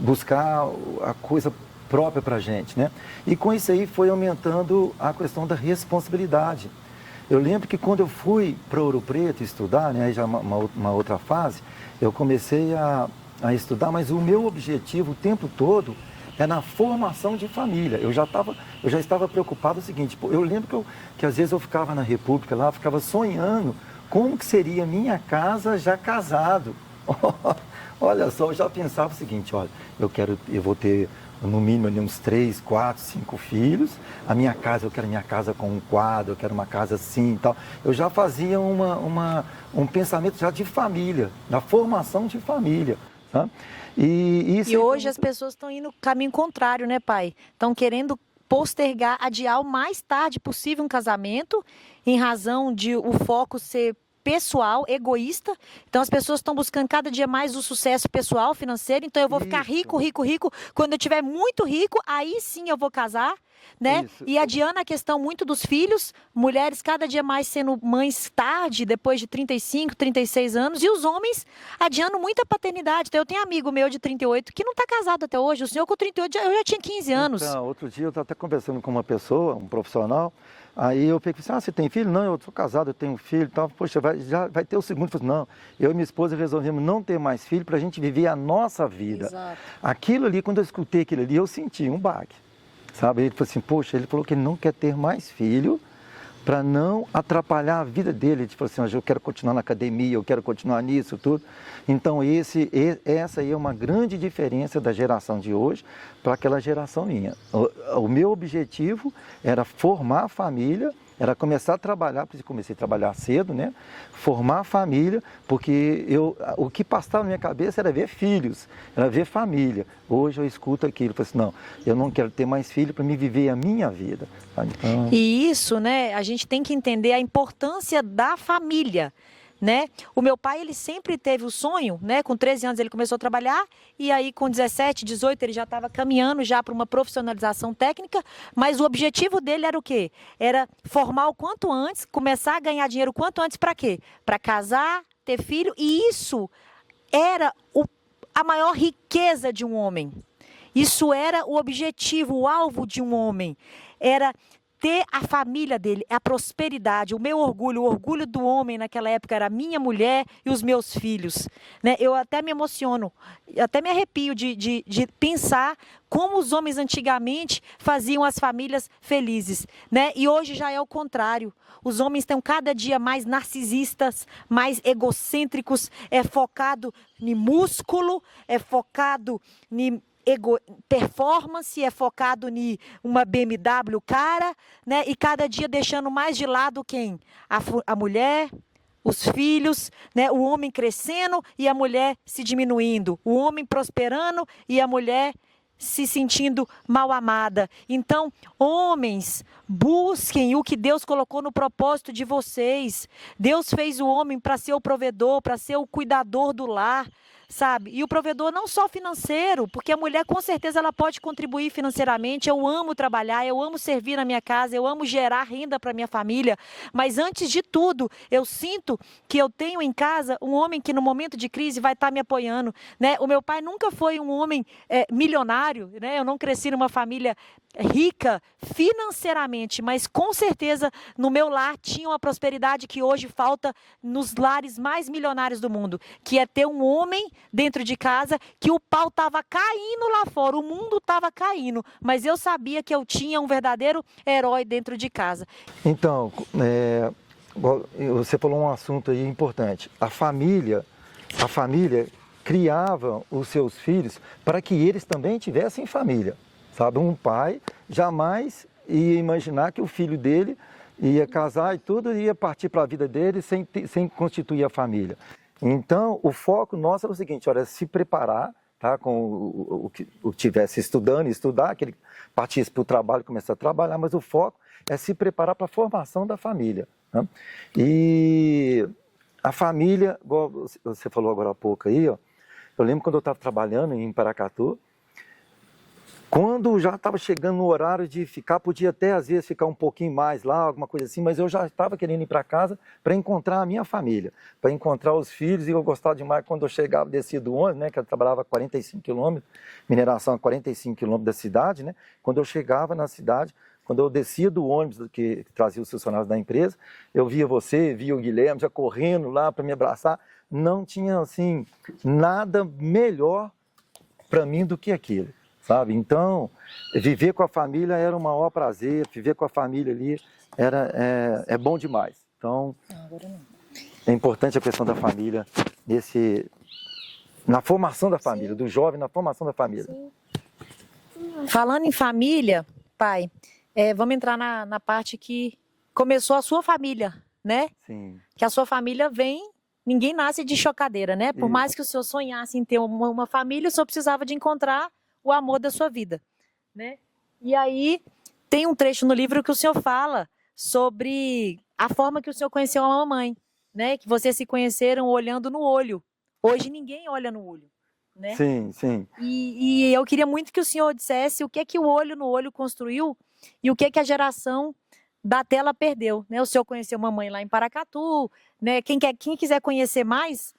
S2: buscar a coisa própria para a gente, né? E com isso aí foi aumentando a questão da responsabilidade. Eu lembro que quando eu fui para Ouro Preto estudar, né, aí já uma outra fase, eu comecei a estudar, mas o meu objetivo o tempo todo é na formação de família. Eu já estava preocupado o seguinte, eu lembro que às vezes eu ficava na República lá, ficava sonhando como que seria minha casa já casado. Olha só, eu já pensava o seguinte, olha, eu vou ter no mínimo ali uns 3, 4, 5 filhos, eu quero minha casa com um quadro, eu quero uma casa assim e tal. Eu já fazia um pensamento já de família, da formação de família, tá?
S1: E hoje as pessoas estão indo no caminho contrário, né, pai? Estão querendo postergar, adiar o mais tarde possível um casamento, em razão de o foco ser pessoal, egoísta. Então as pessoas estão buscando cada dia mais o sucesso pessoal, financeiro. Então eu vou ficar rico. Quando eu tiver muito rico, aí sim eu vou casar, né?
S2: Isso.
S1: E adiando a questão muito dos filhos, mulheres cada dia mais sendo mães tarde, depois de 35, 36 anos, e os homens adiando muito a paternidade. Então eu tenho amigo meu de 38 que não está casado até hoje. O senhor com 38, eu já tinha 15 anos.
S2: Então, outro dia eu estava até conversando com uma pessoa, um profissional, aí eu peguei assim, você tem filho? Não, eu sou casado, eu tenho filho e tal. Poxa, já vai ter o segundo. Eu falei, não, eu e minha esposa resolvemos não ter mais filho para a gente viver a nossa vida.
S1: Exato.
S2: Aquilo ali, quando eu escutei aquilo ali, eu senti um baque. Sabe? Ele falou assim, poxa, ele falou que ele não quer ter mais filho para não atrapalhar a vida dele. Ele falou assim, eu quero continuar na academia, eu quero continuar nisso, tudo. Então, essa aí é uma grande diferença da geração de hoje para aquela geração minha. O meu objetivo era formar a família, era começar a trabalhar, por isso comecei a trabalhar cedo, né? Formar a família, porque o que passava na minha cabeça era ver filhos, era ver família. Hoje eu escuto aquilo, falo assim, não, eu não quero ter mais filho para me viver a minha vida. Então...
S1: E isso, né, a gente tem que entender a importância da família, né? O meu pai, ele sempre teve o sonho, né? Com 13 anos ele começou a trabalhar e aí com 17, 18 ele já estava caminhando já para uma profissionalização técnica, mas o objetivo dele era o quê? Era formar o quanto antes, começar a ganhar dinheiro o quanto antes, para quê? Para casar, ter filho, e isso era a maior riqueza de um homem. Isso era o objetivo, o alvo de um homem. Era ter a família dele, a prosperidade, o meu orgulho, o orgulho do homem naquela época era a minha mulher e os meus filhos, né? Eu até me emociono, até me arrepio de pensar como os homens antigamente faziam as famílias felizes, né? E hoje já é o contrário. Os homens estão cada dia mais narcisistas, mais egocêntricos, é focado em músculo, é focado em performance, é focado em uma BMW cara, né? E cada dia deixando mais de lado quem? A mulher, os filhos, né? O homem crescendo e a mulher se diminuindo. O homem prosperando e a mulher se sentindo mal amada. Então, homens, busquem o que Deus colocou no propósito de vocês. Deus fez o homem para ser o provedor, para ser o cuidador do lar, sabe? E o provedor não só financeiro, porque a mulher com certeza ela pode contribuir financeiramente. Eu amo trabalhar, eu amo servir na minha casa, eu amo gerar renda para minha família, mas antes de tudo, eu sinto que eu tenho em casa um homem que no momento de crise vai estar me apoiando, né? O meu pai nunca foi um homem milionário, né? Eu não cresci numa família rica financeiramente, mas com certeza no meu lar tinha uma prosperidade que hoje falta nos lares mais milionários do mundo, que é ter um homem dentro de casa que o pau estava caindo lá fora, o mundo estava caindo, mas eu sabia que eu tinha um verdadeiro herói dentro de casa.
S2: Então, você falou um assunto aí importante. A família criava os seus filhos para que eles também tivessem família. Sabe, um pai jamais ia imaginar que o filho dele ia casar e tudo ia partir para a vida dele sem constituir a família. Então, o foco nosso era o seguinte, olha, se preparar, tá, com o que estivesse estudando, estudar, que ele partisse para o trabalho, começar a trabalhar, mas o foco é se preparar para a formação da família. Né? E a família, igual você falou agora há pouco aí, ó, eu lembro quando eu estava trabalhando em Paracatu, quando já estava chegando no horário de ficar, podia até às vezes ficar um pouquinho mais lá, alguma coisa assim, mas eu já estava querendo ir para casa para encontrar a minha família, para encontrar os filhos, e eu gostava demais quando eu chegava, descia do ônibus, né, que eu trabalhava a 45 quilômetros, mineração a 45 quilômetros da cidade, né, quando eu chegava na cidade, quando eu descia do ônibus que trazia os funcionários da empresa, eu via você, via o Guilherme já correndo lá para me abraçar, não tinha assim, nada melhor para mim do que aquilo. Sabe? Então, viver com a família era o maior prazer, viver com a família ali é bom demais. Então, é importante a questão da família, na formação da família, do jovem na formação da família.
S1: Sim. Falando em família, pai, vamos entrar na parte que começou a sua família, né?
S2: Sim.
S1: Que a sua família vem, ninguém nasce de chocadeira, né? Por mais que o senhor sonhasse em ter uma família, o senhor precisava de encontrar o amor da sua vida, né? E aí tem um trecho no livro que o senhor fala sobre a forma que o senhor conheceu a mamãe, né? Que vocês se conheceram olhando no olho. Hoje ninguém olha no olho, né?
S2: Sim, sim.
S1: E eu queria muito que o senhor dissesse o que é que o olho no olho construiu e o que é que a geração da tela perdeu, né? O senhor conheceu a mamãe lá em Paracatu, né? Quem quiser conhecer mais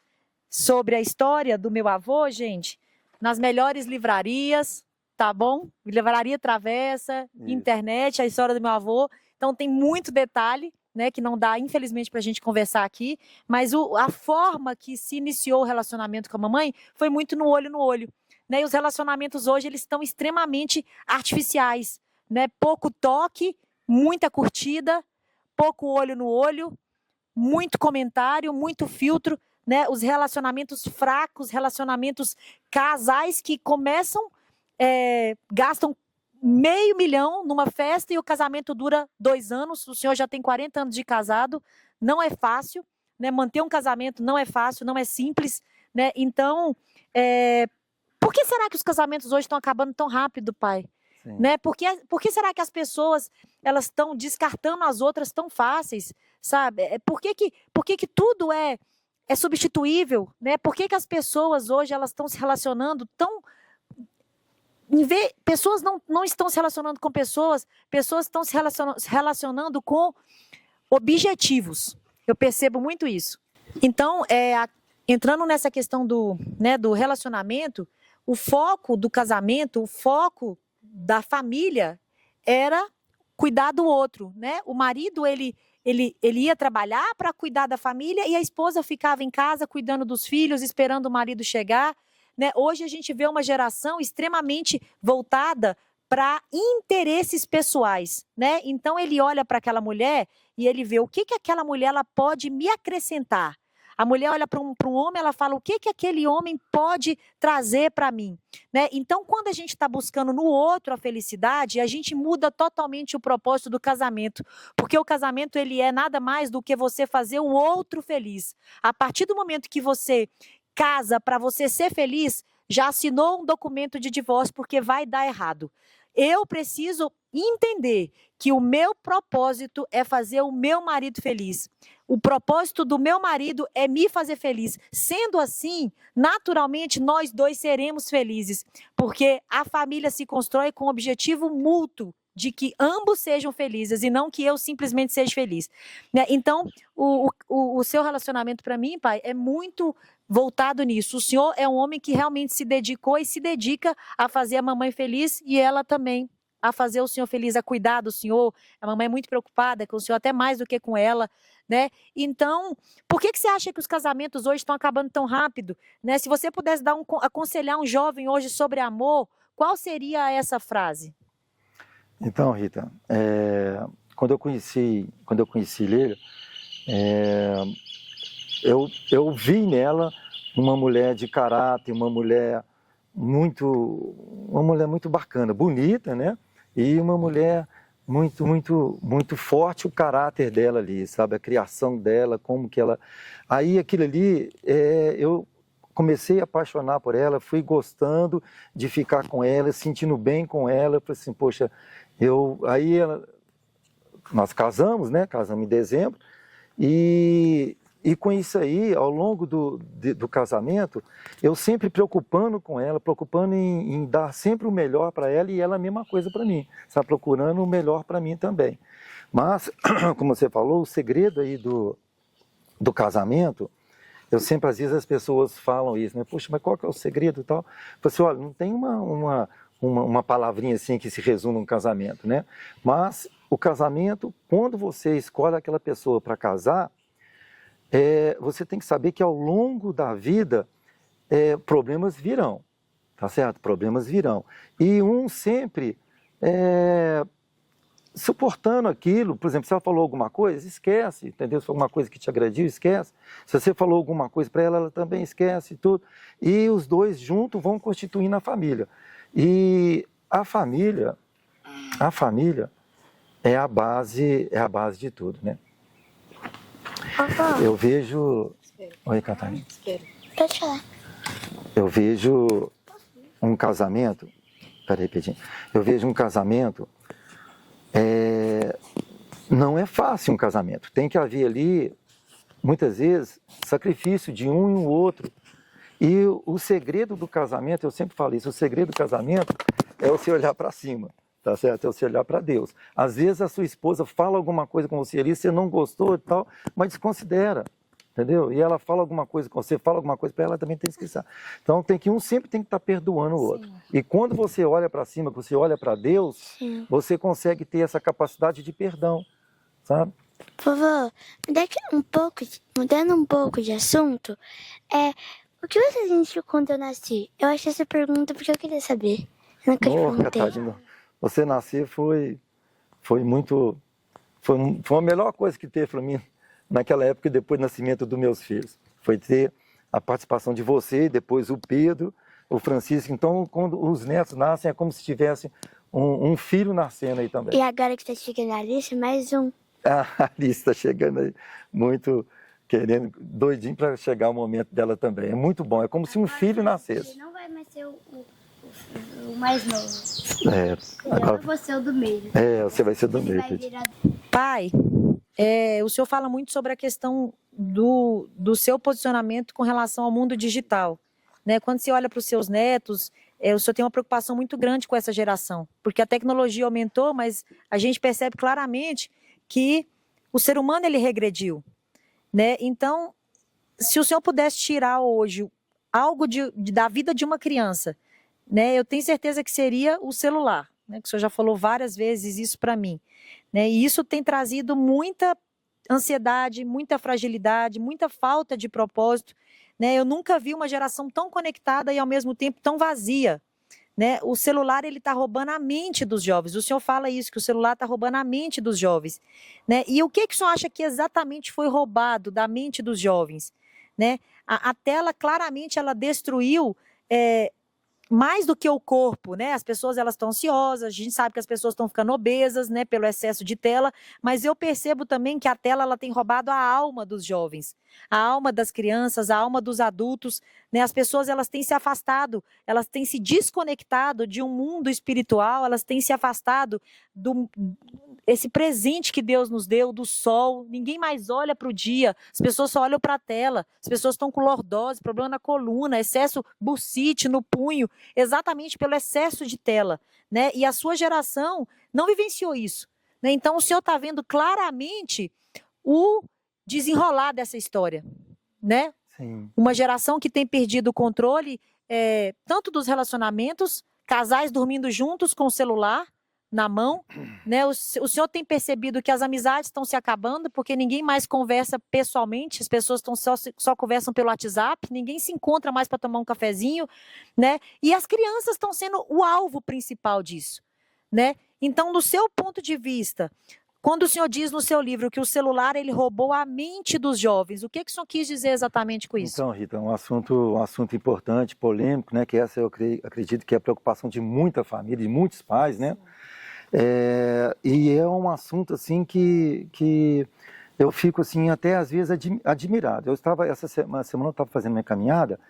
S1: sobre a história do meu avô, gente, nas melhores livrarias, tá bom? Livraria Travessa, internet, a história do meu avô. Então tem muito detalhe, né, que não dá, infelizmente, para a gente conversar aqui, mas a forma que se iniciou o relacionamento com a mamãe foi muito no olho, né? E os relacionamentos hoje, eles estão extremamente artificiais, né? Pouco toque, muita curtida, pouco olho no olho, muito comentário, muito filtro, né? Os relacionamentos fracos, relacionamentos casais que começam, gastam $500 mil numa festa e o casamento dura 2 anos. O senhor já tem 40 anos de casado, não é fácil, né? Manter um casamento não é fácil, não é simples, né? Então, por que será que os casamentos hoje estão acabando tão rápido, pai? Né? Por que será que as pessoas elas estão descartando as outras tão fáceis, sabe? Por que tudo é substituível, né? Por que as pessoas hoje elas estão se relacionando tão... Pessoas não estão se relacionando com pessoas estão se relacionando com objetivos. Eu percebo muito isso. Então, entrando nessa questão do relacionamento, o foco do casamento, o foco da família era cuidar do outro, né? O marido, ele ia trabalhar para cuidar da família e a esposa ficava em casa cuidando dos filhos, esperando o marido chegar, né? Hoje a gente vê uma geração extremamente voltada para interesses pessoais, né? Então ele olha para aquela mulher e ele vê o que aquela mulher ela pode me acrescentar. A mulher olha para um homem, ela fala o que aquele homem pode trazer para mim, né? Então, quando a gente está buscando no outro a felicidade, a gente muda totalmente o propósito do casamento, porque o casamento ele é nada mais do que você fazer o outro feliz. A partir do momento que você casa para você ser feliz, já assinou um documento de divórcio porque vai dar errado. Eu preciso entender que o meu propósito é fazer o meu marido feliz. O propósito do meu marido é me fazer feliz. Sendo assim, naturalmente, nós dois seremos felizes, porque a família se constrói com o objetivo mútuo de que ambos sejam felizes e não que eu simplesmente seja feliz. Né? Então, o seu relacionamento para mim, pai, é muito voltado nisso. O senhor é um homem que realmente se dedicou e se dedica a fazer a mamãe feliz e ela também a fazer o senhor feliz, a cuidar do senhor. A mamãe é muito preocupada com o senhor, até mais do que com ela, né? Então, por que você acha que os casamentos hoje estão acabando tão rápido? Né? Se você pudesse aconselhar um jovem hoje sobre amor, qual seria essa frase?
S2: Então, Rita, quando eu conheci Leila, eu vi nela uma mulher de caráter, uma mulher muito bacana, bonita, né? E uma mulher muito forte, o caráter dela ali, sabe? A criação dela, como que ela... Aí aquilo ali, eu comecei a apaixonar por ela, fui gostando de ficar com ela, sentindo bem com ela, falei assim, poxa, nós casamos, né? Casamos em dezembro, e com isso aí, ao longo do casamento, eu sempre preocupando com ela, preocupando em dar sempre o melhor para ela e ela a mesma coisa para mim, está procurando o melhor para mim também. Mas, como você falou, o segredo aí do casamento, eu sempre, às vezes, as pessoas falam isso, né? Poxa, mas qual que é o segredo e tal? Eu falo assim, olha, não tem uma palavrinha assim que se resume um casamento, né? Mas o casamento, quando você escolhe aquela pessoa para casar, você tem que saber que ao longo da vida problemas virão, tá certo? Problemas virão. E um sempre suportando aquilo. Por exemplo, se ela falou alguma coisa, esquece, entendeu? Se foi alguma coisa que te agrediu, esquece. Se você falou alguma coisa para ela, ela também esquece tudo. E os dois juntos vão constituindo a família. E a família é a base de tudo, né? Eu vejo... Oi, Catarina.
S3: Pode falar.
S2: Eu vejo um casamento... Peraí, Pedrinho. Eu vejo um casamento... Não é fácil um casamento. Tem que haver ali, muitas vezes, sacrifício de um e o outro. E o segredo do casamento, eu sempre falo isso, o segredo do casamento é você olhar para cima. Tá certo? É você olhar para Deus. Às vezes a sua esposa fala alguma coisa com você ali, você não gostou e tal, mas desconsidera, entendeu? E ela fala alguma coisa com você, fala alguma coisa para ela, também tem que esquecer. Então sempre tem que estar perdoando o outro. Sim. E quando você olha para cima, você olha para Deus, sim, você consegue ter essa capacidade de perdão, sabe?
S3: Vovô, mudando um pouco de assunto, o que você sentiu quando eu nasci? Eu achei essa pergunta porque eu queria saber. Eu nunca te perguntei.
S2: Tadinho. Você nascer foi a melhor coisa que teve para mim naquela época e depois do nascimento dos meus filhos. Foi ter a participação de você, depois o Pedro, o Francisco. Então, quando os netos nascem, é como se tivesse um filho nascendo aí também.
S3: E agora que está chegando a Alice, mais um.
S2: A Alice está chegando aí, muito querendo, doidinho para chegar o momento dela também. É muito bom, é como se um filho nascesse.
S3: Não vai mais ser o mais novo.
S2: Agora
S3: eu vou ser o do meio.
S2: Você vai ser do meio.
S1: Pai, o senhor fala muito sobre a questão do seu posicionamento com relação ao mundo digital. Né? Quando você olha para os seus netos, o senhor tem uma preocupação muito grande com essa geração, porque a tecnologia aumentou, mas a gente percebe claramente que o ser humano ele regrediu. Né? Então, se o senhor pudesse tirar hoje algo da vida de uma criança, né, eu tenho certeza que seria o celular, né, que o senhor já falou várias vezes isso para mim. Né, e isso tem trazido muita ansiedade, muita fragilidade, muita falta de propósito. Né, eu nunca vi uma geração tão conectada e ao mesmo tempo tão vazia. Né, o celular está roubando a mente dos jovens. O senhor fala isso, que o celular está roubando a mente dos jovens. Né, e o que o senhor acha que exatamente foi roubado da mente dos jovens? Né, a tela, claramente, ela destruiu mais do que o corpo, né? As pessoas elas estão ansiosas, a gente sabe que as pessoas estão ficando obesas, né, pelo excesso de tela, mas eu percebo também que a tela ela tem roubado a alma dos jovens, a alma das crianças, a alma dos adultos, né? As pessoas elas têm se afastado, elas têm se desconectado de um mundo espiritual, elas têm se afastado do esse presente que Deus nos deu, do sol. Ninguém mais olha para o dia, as pessoas só olham para a tela, as pessoas estão com lordose, problema na coluna, excesso bursite no punho, exatamente pelo excesso de tela, né? E a sua geração não vivenciou isso, né? Então o senhor está vendo claramente o desenrolar dessa história, né?
S2: Sim.
S1: Uma geração que tem perdido o controle tanto dos relacionamentos, casais dormindo juntos com o celular na mão, né? O senhor tem percebido que as amizades estão se acabando porque ninguém mais conversa pessoalmente, as pessoas só conversam pelo WhatsApp, ninguém se encontra mais para tomar um cafezinho, né? E as crianças estão sendo o alvo principal disso, né? Então, do seu ponto de vista, quando o senhor diz no seu livro que o celular ele roubou a mente dos jovens, o que o senhor quis dizer exatamente com isso?
S2: Então, Rita, um assunto importante, polêmico, né? Que essa eu acredito que é a preocupação de muita família, de muitos pais, né? E é um assunto assim que eu fico assim até às vezes admirado. Essa semana eu estava fazendo minha caminhada,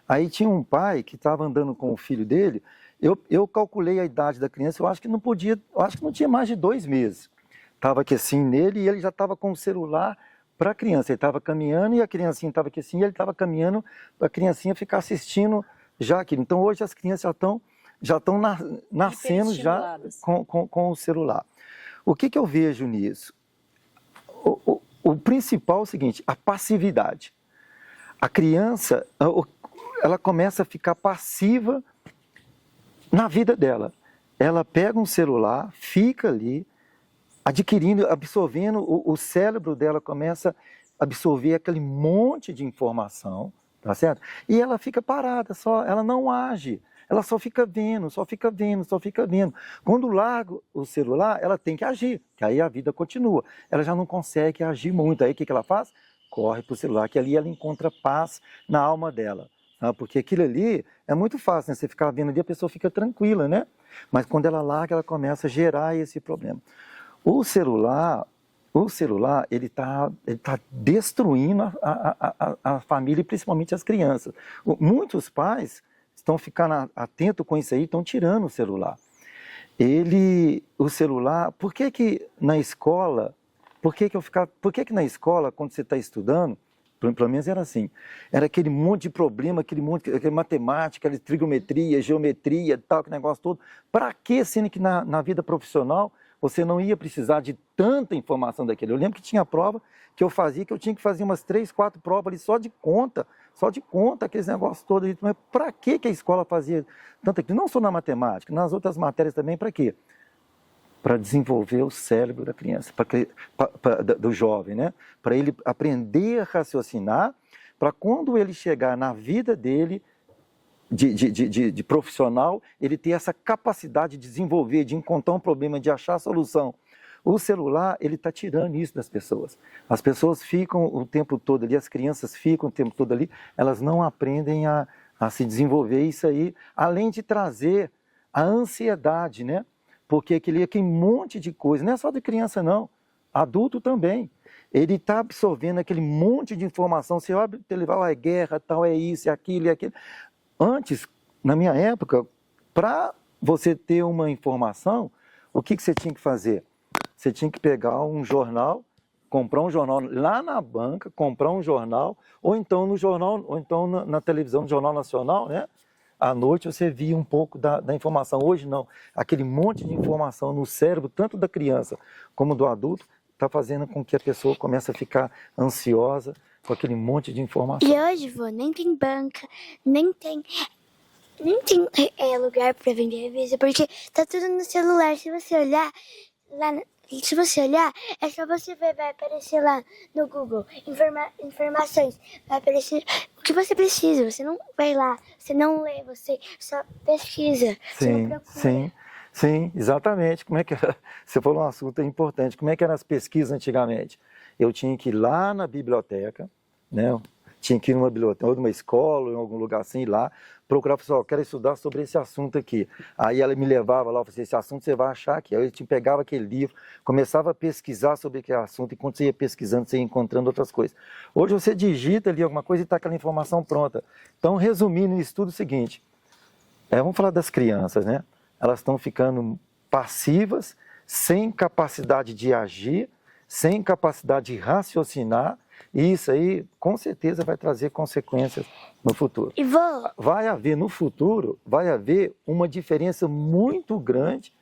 S2: aí tinha um pai que estava andando com o filho dele. Eu calculei a idade da criança, eu acho que não tinha mais de 2 meses. Estava aqui assim nele e ele já estava com o celular para a criança. Ele estava caminhando e a criancinha estava aqui assim, e ele estava caminhando para a criancinha ficar assistindo já aquilo. Então hoje as crianças já estão nascendo já com o celular. O que eu vejo nisso? O principal é o seguinte, a passividade. A criança, ela começa a ficar passiva na vida dela. Ela pega um celular, fica ali, absorvendo, o cérebro dela começa a absorver aquele monte de informação, tá certo? E ela fica parada, ela não age. Ela só fica vendo. Quando larga o celular, ela tem que agir, que aí a vida continua. Ela já não consegue agir muito. Aí o que ela faz? Corre para o celular, que ali ela encontra paz na alma dela. Tá? Porque aquilo ali é muito fácil, né? Você ficar vendo ali, a pessoa fica tranquila, né? Mas quando ela larga, ela começa a gerar esse problema. O celular ele tá destruindo a família e principalmente as crianças. Muitos pais estão ficando atentos com isso aí, estão tirando o celular. O celular, por que na escola, por que na escola, quando você está estudando, pelo menos era assim, era aquele monte de problema, aquele matemática, aquela trigonometria, geometria, tal, aquele negócio todo. Para que, sendo que na vida profissional, você não ia precisar de tanta informação daquele? Eu lembro que tinha prova que eu fazia, que eu tinha que fazer umas 3, 4 provas ali só de conta, aqueles negócios todos ali. Mas para que a escola fazia tanto aquilo? Não só na matemática, nas outras matérias também, para quê? Para desenvolver o cérebro da criança, do jovem, né? Para ele aprender a raciocinar, para quando ele chegar na vida dele, de profissional, ele ter essa capacidade de desenvolver, de encontrar um problema, de achar a solução. O celular, ele está tirando isso das pessoas. As pessoas ficam o tempo todo ali, as crianças ficam o tempo todo ali, elas não aprendem a se desenvolver isso aí, além de trazer a ansiedade, né? Porque aquele monte de coisa, não é só de criança não, adulto também. Ele está absorvendo aquele monte de informação, você olha, é guerra, tal, é isso, é aquilo, é aquilo. Antes, na minha época, para você ter uma informação, o que você tinha que fazer? Você tinha que pegar um jornal, comprar um jornal lá na banca, comprar um jornal, ou então no jornal, ou então na televisão, no Jornal Nacional, né? À noite você via um pouco da informação. Hoje não, aquele monte de informação no cérebro, tanto da criança como do adulto, está fazendo com que a pessoa comece a ficar ansiosa com aquele monte de informação.
S3: E hoje, vô, nem tem banca, nem tem lugar para vender revista, porque tá tudo no celular. Se você olhar, é só você ver, vai aparecer lá no Google, informações, vai aparecer o que você precisa. Você não vai lá, você não lê, você só pesquisa.
S2: Sim, exatamente. Como é que era? Você falou um assunto importante. Como é que eram as pesquisas antigamente? Eu tinha que ir lá na biblioteca, né? tinha que ir numa biblioteca, ou numa escola, ou em algum lugar assim, ir lá, procurar, pessoal, quero estudar sobre esse assunto aqui. Aí ela me levava lá, eu falei, esse assunto você vai achar aqui. Aí eu pegava aquele livro, começava a pesquisar sobre aquele assunto, e quando você ia pesquisando, você ia encontrando outras coisas. Hoje você digita ali alguma coisa e está aquela informação pronta. Então, resumindo isso tudo, é o seguinte, vamos falar das crianças, né? Elas estão ficando passivas, sem capacidade de agir, sem capacidade de raciocinar, e isso aí, com certeza, vai trazer consequências no futuro.
S3: E
S2: No futuro, vai haver uma diferença muito grande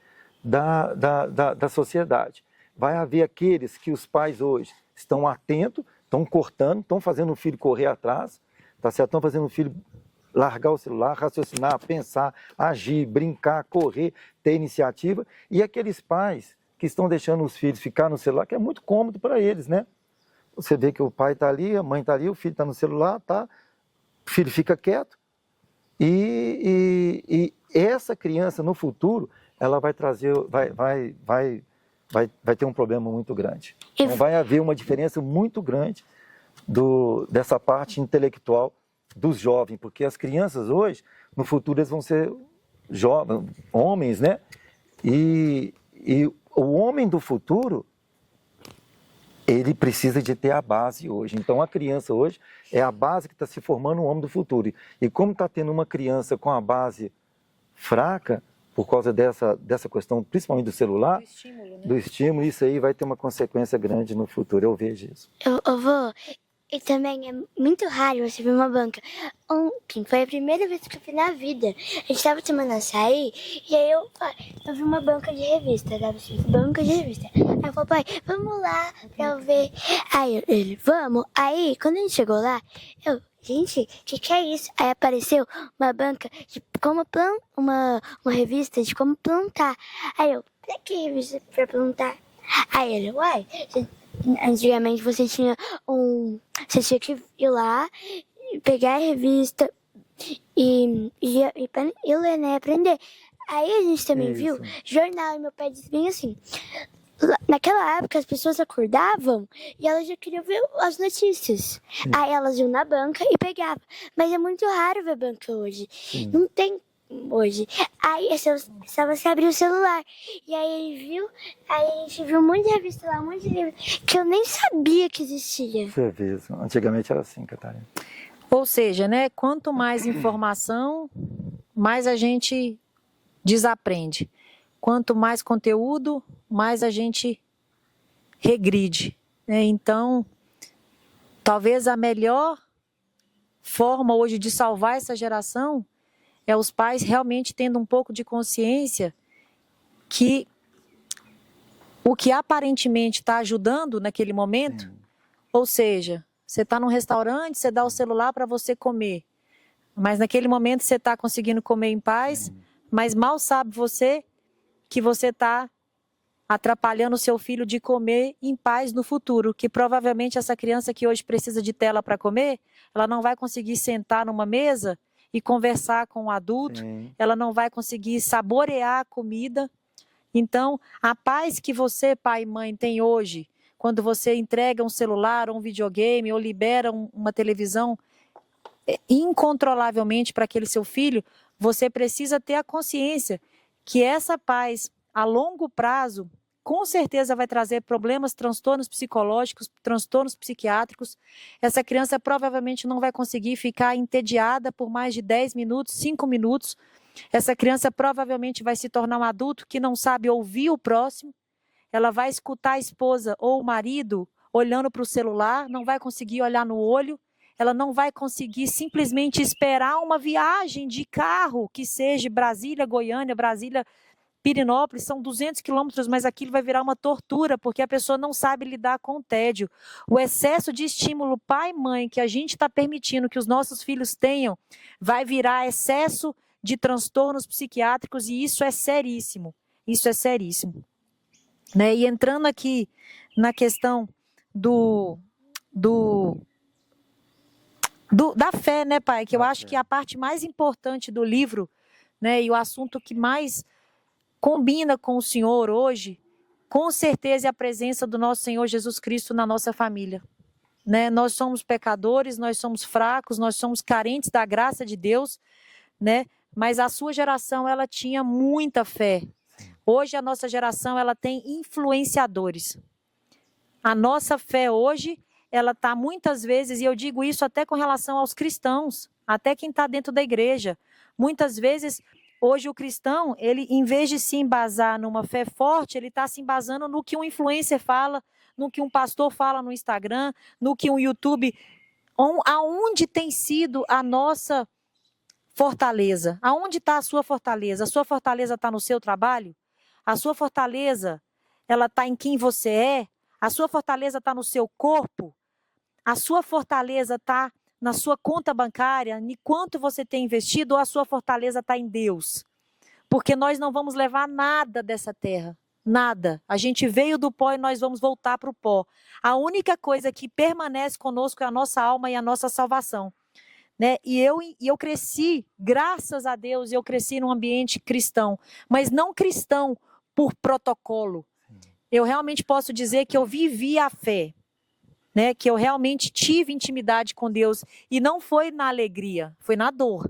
S2: da sociedade. Vai haver aqueles que os pais hoje estão atentos, estão cortando, estão fazendo o filho correr atrás, tá certo? Estão fazendo o filho largar o celular, raciocinar, pensar, agir, brincar, correr, ter iniciativa. E aqueles pais que estão deixando os filhos ficar no celular, que é muito cômodo para eles, né? Você vê que o pai está ali, a mãe está ali, o filho está no celular, tá? O filho fica quieto. E essa criança, no futuro, ela vai trazer, vai ter um problema muito grande. Então, vai haver uma diferença muito grande dessa parte intelectual dos jovens, porque as crianças hoje, no futuro, eles vão ser jovens, homens, né? E o homem do futuro, ele precisa de ter a base hoje. Então, a criança hoje é a base que está se formando o homem do futuro. E como está tendo uma criança com a base fraca, por causa dessa questão, principalmente do celular, do estímulo, isso aí vai ter uma consequência grande no futuro. Eu vejo isso.
S3: eu vou. E também é muito raro você ver uma banca. Ontem foi a primeira vez que eu fui na vida. A gente tava tomando açaí e aí eu vi uma banca de revista, tava assim, banca de revista. Aí eu falei, pai, vamos lá pra eu ver. Aí ele, vamos. Aí, quando a gente chegou lá, gente, o que é isso? Aí apareceu uma banca de como plantar, uma revista de como plantar. Aí eu, pra que revista pra plantar? Aí ele, uai, antigamente você tinha que ir lá, pegar a revista e ler, né, aprender. Aí a gente também viu jornal, e meu pai disse bem assim, naquela época as pessoas acordavam e elas já queriam ver as notícias. Aí elas iam na banca e pegavam. Mas é muito raro ver banca hoje. Não tem hoje. Aí é só você abrir o celular. E aí a gente viu um monte de revista lá, um monte de livro que eu nem sabia que existia.
S2: Você vê isso. Antigamente era assim, Catarina.
S1: Ou seja, né, quanto mais informação, mais a gente desaprende. Quanto mais conteúdo, mais a gente regride, né? Então, talvez a melhor forma hoje de salvar essa geração é os pais realmente tendo um pouco de consciência que o que aparentemente está ajudando naquele momento, ou seja, você está num restaurante, você dá o celular para você comer, mas naquele momento você está conseguindo comer em paz, mas mal sabe você que você está atrapalhando o seu filho de comer em paz no futuro, que provavelmente essa criança que hoje precisa de tela para comer, ela não vai conseguir sentar numa mesa e conversar com o adulto, ela não vai conseguir saborear a comida. Então, a paz que você, pai e mãe, tem hoje, quando você entrega um celular ou um videogame ou libera uma televisão incontrolavelmente para aquele seu filho, você precisa ter a consciência que essa paz, a longo prazo, com certeza vai trazer problemas, transtornos psicológicos, transtornos psiquiátricos. Essa criança provavelmente não vai conseguir ficar entediada por mais de 10 minutos, 5 minutos. Essa criança provavelmente vai se tornar um adulto que não sabe ouvir o próximo. Ela vai escutar a esposa ou o marido olhando para o celular, não vai conseguir olhar no olho. Ela não vai conseguir simplesmente esperar uma viagem de carro, que seja Brasília, Goiânia, Brasília, Pirinópolis, são 200 quilômetros, mas aquilo vai virar uma tortura, porque a pessoa não sabe lidar com o tédio. O excesso de estímulo pai e mãe que a gente está permitindo que os nossos filhos tenham, vai virar excesso de transtornos psiquiátricos, e isso é seríssimo. Isso é seríssimo. Né? E entrando aqui na questão da fé, né, pai? Que eu acho que a parte mais importante do livro, né, e o assunto que mais combina com o Senhor hoje, com certeza é a presença do nosso Senhor Jesus Cristo na nossa família. né? Nós somos pecadores, nós somos fracos, nós somos carentes da graça de Deus, né? Mas a sua geração, ela tinha muita fé. Hoje a nossa geração, ela tem influenciadores. A nossa fé hoje, ela está muitas vezes, e eu digo isso até com relação aos cristãos, até quem está dentro da igreja. Muitas vezes, hoje o cristão, ele, em vez de se embasar numa fé forte, ele está se embasando no que um influencer fala, no que um pastor fala no Instagram, no que um YouTube... Aonde tem sido a nossa fortaleza? Aonde está a sua fortaleza? A sua fortaleza está no seu trabalho? A sua fortaleza, ela está em quem você é? A sua fortaleza está no seu corpo? A sua fortaleza está na sua conta bancária, em quanto você tem investido, ou a sua fortaleza está em Deus? Porque nós não vamos levar nada dessa terra, nada. A gente veio do pó e nós vamos voltar para o pó. A única coisa que permanece conosco é a nossa alma e a nossa salvação, né? E eu cresci, graças a Deus, eu cresci num ambiente cristão, mas não cristão por protocolo. Eu realmente posso dizer que eu vivi a fé, né? Que eu realmente tive intimidade com Deus, e não foi na alegria, foi na dor.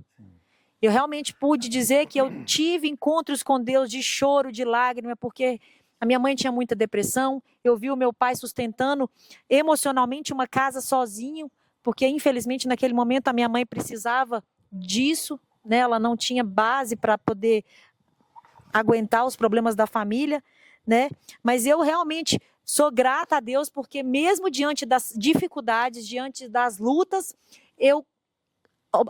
S1: Eu realmente pude dizer que eu tive encontros com Deus de choro, de lágrima, porque a minha mãe tinha muita depressão, eu vi o meu pai sustentando emocionalmente uma casa sozinho, porque infelizmente naquele momento a minha mãe precisava disso, né? Ela não tinha base para poder aguentar os problemas da família, né? Mas eu realmente sou grata a Deus, porque mesmo diante das dificuldades, diante das lutas, eu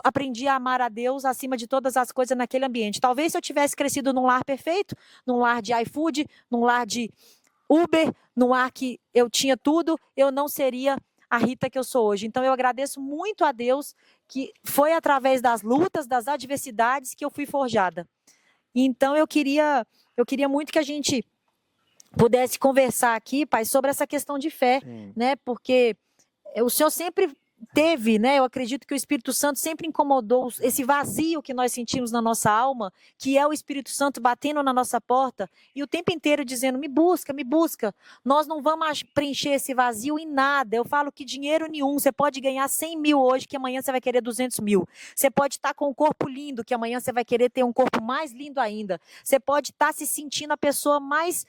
S1: aprendi a amar a Deus acima de todas as coisas naquele ambiente. Talvez se eu tivesse crescido num lar perfeito, num lar de iFood, num lar de Uber, num lar que eu tinha tudo, eu não seria a Rita que eu sou hoje. Então eu agradeço muito a Deus, que foi através das lutas, das adversidades, que eu fui forjada. Então eu queria muito que a gente pudesse conversar aqui, pai, sobre essa questão de fé, né? Porque o Senhor sempre teve, né? Eu acredito que o Espírito Santo sempre incomodou esse vazio que nós sentimos na nossa alma, que é o Espírito Santo batendo na nossa porta e o tempo inteiro dizendo: me busca, me busca. Nós não vamos preencher esse vazio em nada. Eu falo que dinheiro nenhum. Você pode ganhar 100 mil hoje, que amanhã você vai querer 200 mil. Você pode estar com um corpo lindo, que amanhã você vai querer ter um corpo mais lindo ainda. Você pode estar se sentindo a pessoa mais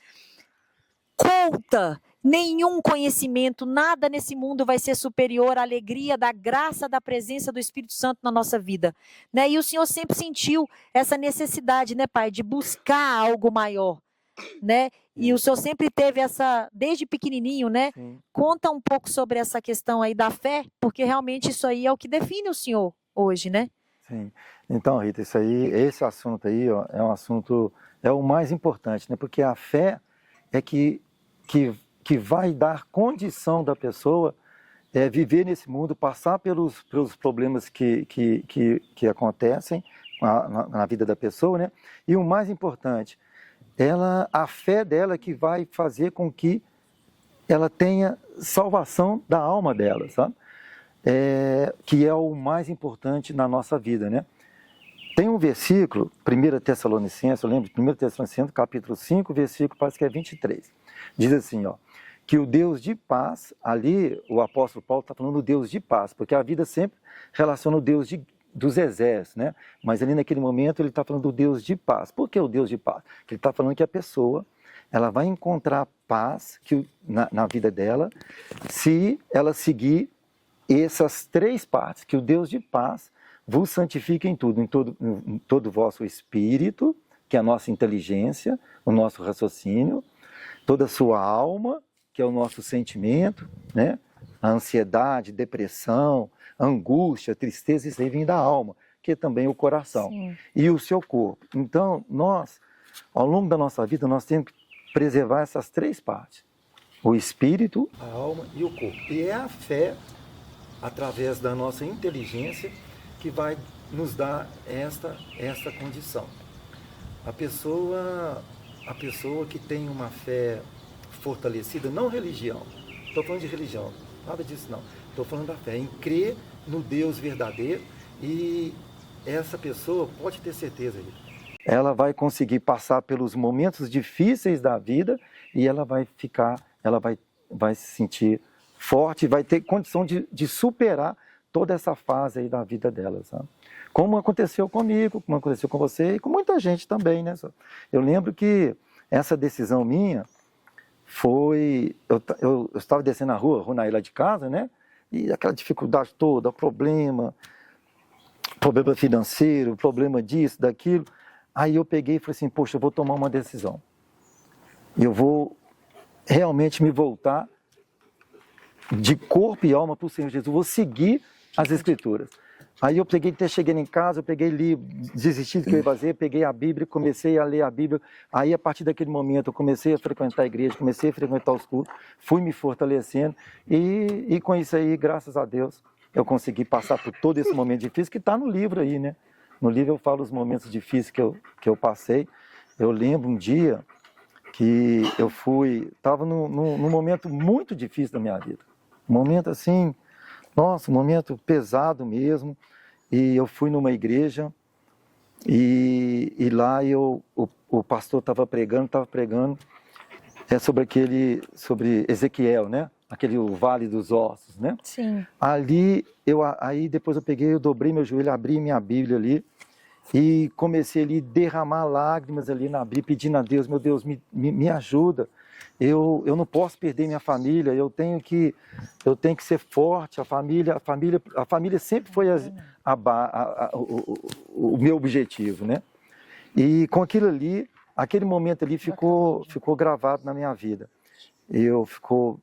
S1: culta. Nenhum conhecimento, nada nesse mundo vai ser superior à alegria da graça, da presença do Espírito Santo na nossa vida, né? E o Senhor sempre sentiu essa necessidade, né, pai, de buscar algo maior, né? E o Senhor sempre teve essa, desde pequenininho, né? Sim. Conta um pouco sobre essa questão aí da fé, porque realmente isso aí é o que define o Senhor hoje, né?
S2: Sim. Então, Rita, esse assunto aí, ó, é um assunto, é o mais importante, né? Porque a fé é que vai dar condição da pessoa viver nesse mundo, passar pelos problemas que acontecem na vida da pessoa, né? E o mais importante, a fé dela que vai fazer com que ela tenha salvação da alma dela, sabe? Que é o mais importante na nossa vida, né? Tem um versículo, 1 Tessalonicenses, eu lembro de 1 Tessalonicenses, capítulo 5, versículo, parece que é 23. Diz assim, ó, que o Deus de paz, ali o apóstolo Paulo está falando do Deus de paz, porque a vida sempre relaciona o Deus dos exércitos, né? Mas ali naquele momento ele está falando do Deus de paz. Por que o Deus de paz? Porque ele está falando que a pessoa, ela vai encontrar paz na vida dela, se ela seguir essas três partes, que o Deus de paz vos santifica em tudo, em todo o vosso espírito, que é a nossa inteligência, o nosso raciocínio, toda a sua alma, que é o nosso sentimento, né? A ansiedade, depressão, angústia, tristeza, isso aí vem da alma, que é também o coração. Sim. E o seu corpo. Então, nós, ao longo da nossa vida, nós temos que preservar essas três partes. O espírito, a alma e o corpo. E é a fé, através da nossa inteligência, que vai nos dar esta condição. A pessoa que tem uma fé fortalecida, não religião, estou falando de religião, nada disso não, estou falando da fé, em crer no Deus verdadeiro, e essa pessoa pode ter certeza disso. Ela vai conseguir passar pelos momentos difíceis da vida e ela vai se sentir forte, vai ter condição de superar toda essa fase aí da vida dela, sabe? Como aconteceu comigo, como aconteceu com você e com muita gente também, né? Eu lembro que essa decisão minha foi... Eu estava descendo a rua lá de casa, né? E aquela dificuldade toda, problema financeiro, problema disso, daquilo. Aí eu peguei e falei assim, poxa, eu vou tomar uma decisão. Eu vou realmente me voltar de corpo e alma para o Senhor Jesus. Eu vou seguir as Escrituras. Aí eu cheguei em casa, eu peguei, li, desisti do que eu ia fazer, peguei a Bíblia, comecei a ler a Bíblia. Aí a partir daquele momento eu comecei a frequentar a igreja, comecei a frequentar os cultos, fui me fortalecendo e com isso aí, graças a Deus, eu consegui passar por todo esse momento difícil que está no livro aí, né? No livro eu falo os momentos difíceis que eu passei. Eu lembro um dia que eu estava num momento muito difícil da minha vida. Um momento assim, nossa, um momento pesado mesmo. E eu fui numa igreja e lá o pastor estava pregando sobre Ezequiel, né? O Vale dos Ossos, né?
S1: Sim.
S2: Aí depois eu dobrei meu joelho, abri minha Bíblia ali e comecei ali a derramar lágrimas ali na Bíblia, pedindo a Deus, meu Deus, me ajuda. Eu não posso perder minha família, eu tenho que ser forte. A família sempre foi o meu objetivo, né? E com aquele momento ali ficou gravado na minha vida. Ficou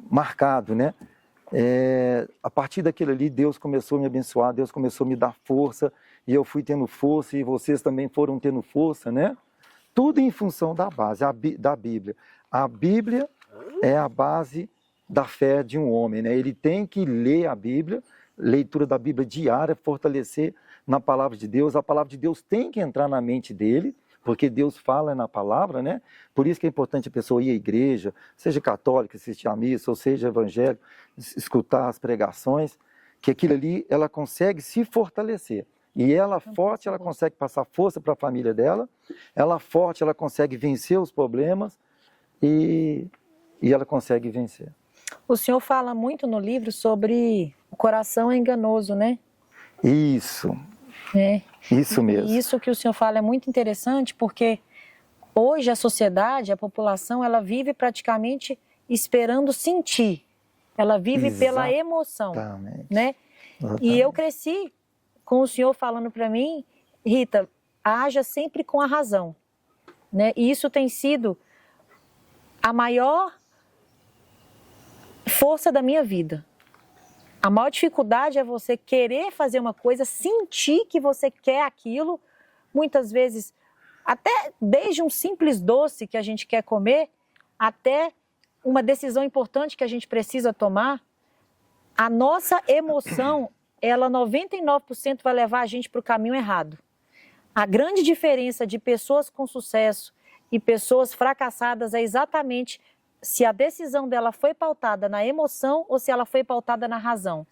S2: marcado, né? A partir daquilo ali, Deus começou a me abençoar, Deus começou a me dar força, e eu fui tendo força, e vocês também foram tendo força, né? Tudo em função da base, da Bíblia. A Bíblia é a base da fé de um homem, né? Ele tem que ler a Bíblia, leitura da Bíblia diária, fortalecer na palavra de Deus. A palavra de Deus tem que entrar na mente dele, porque Deus fala na palavra, né? Por isso que é importante a pessoa ir à igreja, seja católica, assistir à missa, ou seja evangélico, escutar as pregações, que aquilo ali ela consegue se fortalecer. E ela forte, ela consegue passar força para a família dela, ela forte, ela consegue vencer os problemas e ela consegue vencer.
S1: O senhor fala muito no livro sobre o coração é enganoso, né?
S2: Isso. Isso mesmo.
S1: E isso que o senhor fala é muito interessante, porque hoje a sociedade, a população, ela vive praticamente esperando sentir. Ela vive pela emoção, né? Exatamente. E eu cresci com o senhor falando para mim, Rita, haja sempre com a razão, né? E isso tem sido a maior força da minha vida. A maior dificuldade é você querer fazer uma coisa, sentir que você quer aquilo, muitas vezes, até desde um simples doce que a gente quer comer, até uma decisão importante que a gente precisa tomar. A nossa emoção, ela 99% vai levar a gente para o caminho errado. A grande diferença de pessoas com sucesso e pessoas fracassadas é exatamente se a decisão dela foi pautada na emoção ou se ela foi pautada na razão.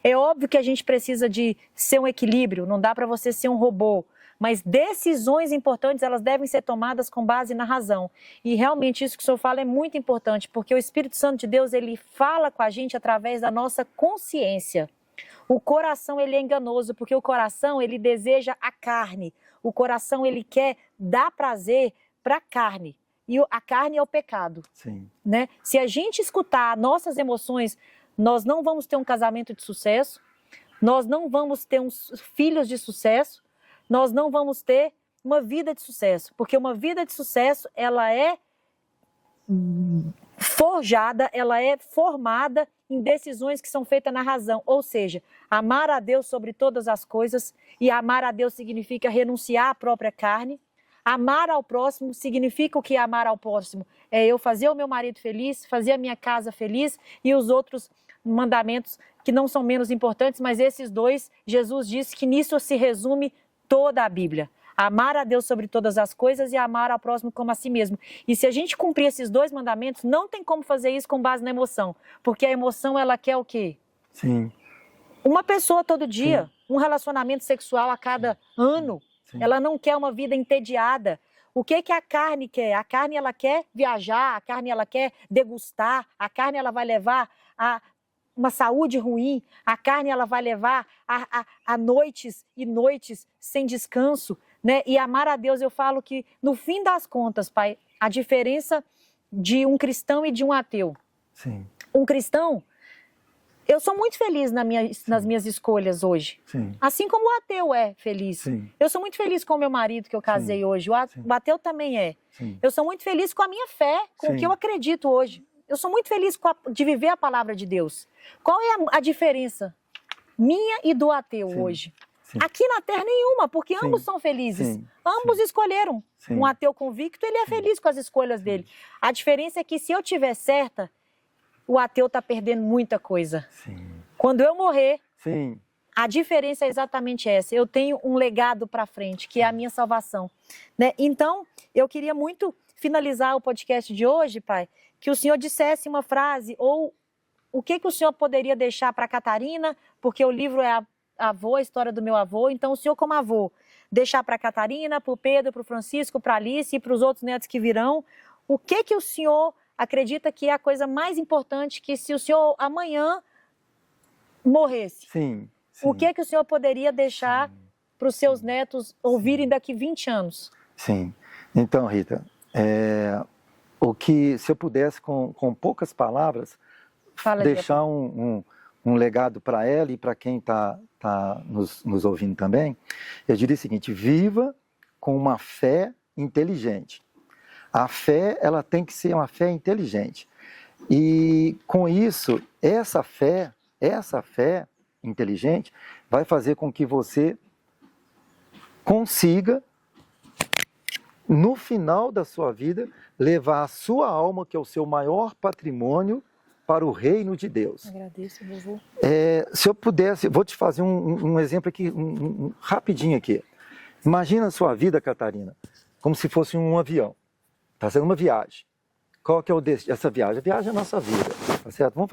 S1: É óbvio que a gente precisa de ser um equilíbrio, não dá para você ser um robô, mas decisões importantes elas devem ser tomadas com base na razão. E realmente isso que o senhor fala é muito importante, porque o Espírito Santo de Deus, ele fala com a gente através da nossa consciência. O coração, ele é enganoso, porque o coração, ele deseja a carne. O coração, ele quer dar prazer para a carne. E a carne é o pecado.
S2: Sim.
S1: Né? Se a gente escutar nossas emoções, nós não vamos ter um casamento de sucesso, nós não vamos ter uns filhos de sucesso, nós não vamos ter uma vida de sucesso. Porque uma vida de sucesso, ela é forjada, ela é formada em decisões que são feitas na razão. Ou seja, amar a Deus sobre todas as coisas, e amar a Deus significa renunciar à própria carne. Amar ao próximo significa o que é amar ao próximo? É eu fazer o meu marido feliz, fazer a minha casa feliz e os outros mandamentos que não são menos importantes, mas esses dois, Jesus disse que nisso se resume toda a Bíblia. Amar a Deus sobre todas as coisas e amar ao próximo como a si mesmo. E se a gente cumprir esses dois mandamentos, não tem como fazer isso com base na emoção. Porque a emoção, ela quer o quê?
S2: Sim.
S1: Uma pessoa todo dia, um relacionamento sexual a cada ano. Sim. Ela não quer uma vida entediada. O que que a carne quer? A carne, ela quer viajar, a carne, ela quer degustar, a carne, ela vai levar a uma saúde ruim, a carne, ela vai levar a noites e noites sem descanso, né? E amar a Deus, eu falo que, no fim das contas, Pai, a diferença de um cristão e de um ateu.
S2: Sim.
S1: Um cristão, eu sou muito feliz nas minhas escolhas hoje.
S2: Sim.
S1: Assim como o ateu é feliz.
S2: Sim.
S1: Eu sou muito feliz com o meu marido que eu casei hoje. O ateu também é.
S2: Sim.
S1: Eu sou muito feliz com a minha fé, com o que eu acredito hoje. Eu sou muito feliz de viver a palavra de Deus. Qual é a diferença minha e do ateu hoje? Sim. Aqui na Terra nenhuma, porque ambos são felizes. Ambos escolheram. Um ateu convicto, ele é feliz com as escolhas dele. A diferença é que, se eu tiver certa, o ateu está perdendo muita coisa. Quando eu morrer, a diferença é exatamente essa. Eu tenho um legado para frente, que é a minha salvação, né? Então, eu queria muito finalizar o podcast de hoje, Pai, que o Senhor dissesse uma frase, ou o que o Senhor poderia deixar para a Catarina, porque o livro é a história do meu avô. Então, o Senhor, como avô, deixar para a Catarina, para o Pedro, para o Francisco, para a Alice e para os outros netos que virão, o que o Senhor acredita que é a coisa mais importante, que, se o Senhor amanhã morresse, o que o Senhor poderia deixar para os seus netos ouvirem daqui 20 anos?
S2: Sim. Então, Rita, se eu pudesse, com poucas palavras, deixar um legado para ela e para quem está nos ouvindo também, eu diria o seguinte: viva com uma fé inteligente. A fé, ela tem que ser uma fé inteligente. E, com isso, essa fé inteligente vai fazer com que você consiga, no final da sua vida, levar a sua alma, que é o seu maior patrimônio, para o reino de Deus.
S1: Agradeço, vovô.
S2: Se eu pudesse, vou te fazer um exemplo aqui, rapidinho aqui. Imagina a sua vida, Catarina, como se fosse um avião. Está sendo uma viagem. Qual que é o destino? Essa viagem? A viagem é a nossa vida, tá certo? Vamos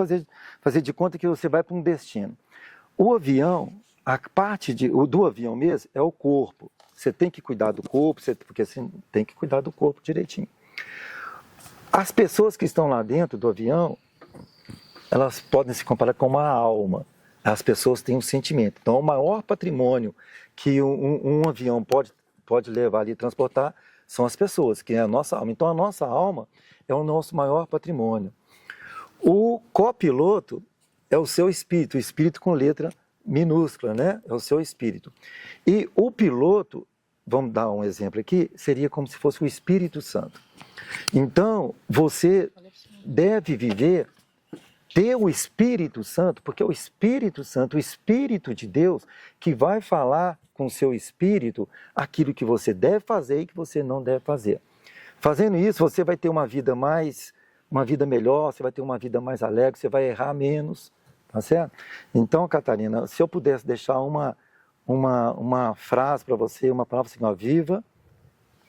S2: fazer de conta que você vai para um destino. O avião, a parte do avião mesmo, é o corpo. Você tem que cuidar do corpo, porque você tem que cuidar do corpo direitinho. As pessoas que estão lá dentro do avião, elas podem se comparar com uma alma. As pessoas têm um sentimento. Então, o maior patrimônio que um avião pode levar ali e transportar são as pessoas, que é a nossa alma. Então, a nossa alma é o nosso maior patrimônio. O copiloto é o seu espírito, o espírito com letra minúscula, né? É o seu espírito. E o piloto, vamos dar um exemplo aqui, seria como se fosse o Espírito Santo. Então, você deve ter o Espírito Santo, porque é o Espírito Santo, o Espírito de Deus, que vai falar com o seu espírito aquilo que você deve fazer e que você não deve fazer. Fazendo isso, você vai ter uma vida melhor, você vai ter uma vida mais alegre, você vai errar menos, tá certo? Então, Catarina, se eu pudesse deixar uma frase para você, uma palavra assim, ó: viva,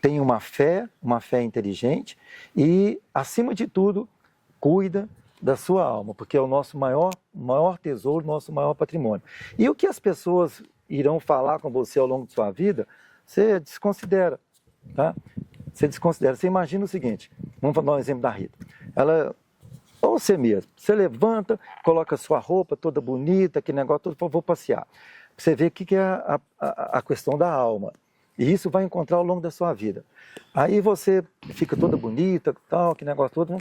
S2: tenha uma fé inteligente e, acima de tudo, cuida da sua alma, porque é o nosso maior tesouro, nosso maior patrimônio. E o que as pessoas irão falar com você ao longo de sua vida, você desconsidera, tá? Você desconsidera. Você imagina o seguinte, vamos dar um exemplo da Rita. Ou você mesmo, você levanta, coloca a sua roupa toda bonita, aquele negócio todo, vou passear. Você vê o que é a questão da alma. E isso vai encontrar ao longo da sua vida. Aí você fica toda bonita, tal, aquele negócio todo.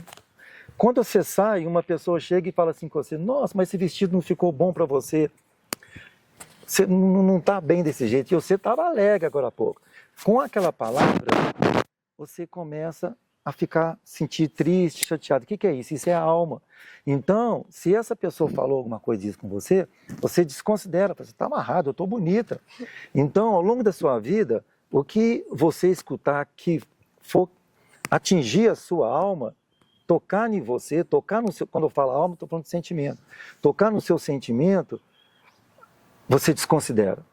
S2: Quando você sai, uma pessoa chega e fala assim com você: nossa, mas esse vestido não ficou bom para você. Você não está bem desse jeito. E você estava alegre agora há pouco. Com aquela palavra, você começa a sentir triste, chateado. O que é isso? Isso é a alma. Então, se essa pessoa falou alguma coisa disso com você, você desconsidera. Você está amarrado, eu estou bonita. Então, ao longo da sua vida, o que você escutar que for atingir a sua alma, tocar em você, tocar no seu... Quando eu falo alma, estou falando de sentimento. Tocar no seu sentimento, você desconsidera.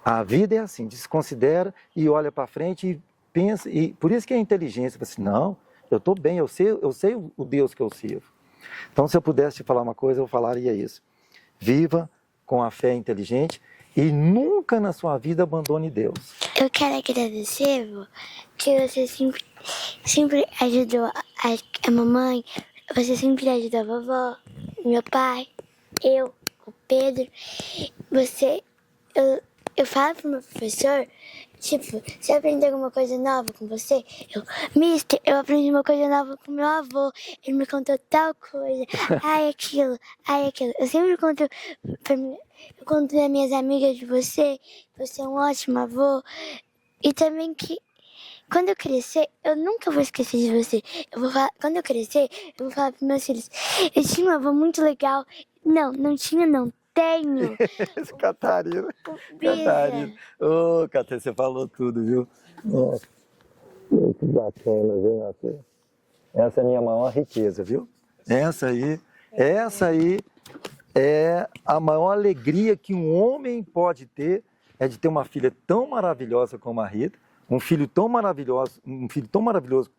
S2: A vida é assim, desconsidera e olha para frente e pensa. E por isso que a inteligência, você, não, eu estou bem, eu sei o Deus que eu sirvo. Então, se eu pudesse te falar uma coisa, eu falaria isso. Viva com a fé inteligente e nunca na sua vida abandone Deus.
S3: Eu quero agradecer, vô, que você sempre ajudou a mamãe, você sempre ajudou a vovó, meu pai, eu, o Pedro. Eu falo pro meu professor, tipo, se eu aprender alguma coisa nova com você, Mister, eu aprendi uma coisa nova com meu avô, ele me contou tal coisa, ai aquilo. Eu sempre conto eu conto para minhas amigas de você é um ótimo avô. E também que quando eu crescer, eu nunca vou esquecer de você. Quando eu crescer, eu vou falar pros meus filhos, eu tinha um avô muito legal. Não tinha não. Tenho.
S2: Catarina.
S3: Bisa.
S2: Ô, Catarina, você falou tudo, viu? Nossa, que bacana, viu? Essa é a minha maior riqueza, viu? Essa aí é a maior alegria que um homem pode ter, é de ter uma filha tão maravilhosa como a Rita, um filho tão maravilhoso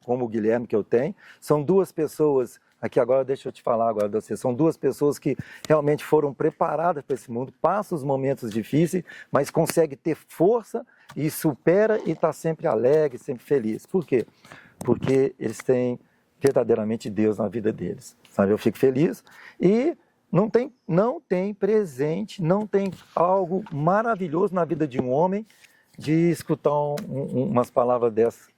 S2: como o Guilherme que eu tenho. São duas pessoas, aqui agora deixa eu te falar agora de você, são duas pessoas que realmente foram preparadas para esse mundo, passam os momentos difíceis, mas conseguem ter força e supera e está sempre alegre, sempre feliz. Por quê? Porque eles têm verdadeiramente Deus na vida deles, sabe? Eu fico feliz e não tem presente, não tem algo maravilhoso na vida de um homem de escutar umas palavras dessas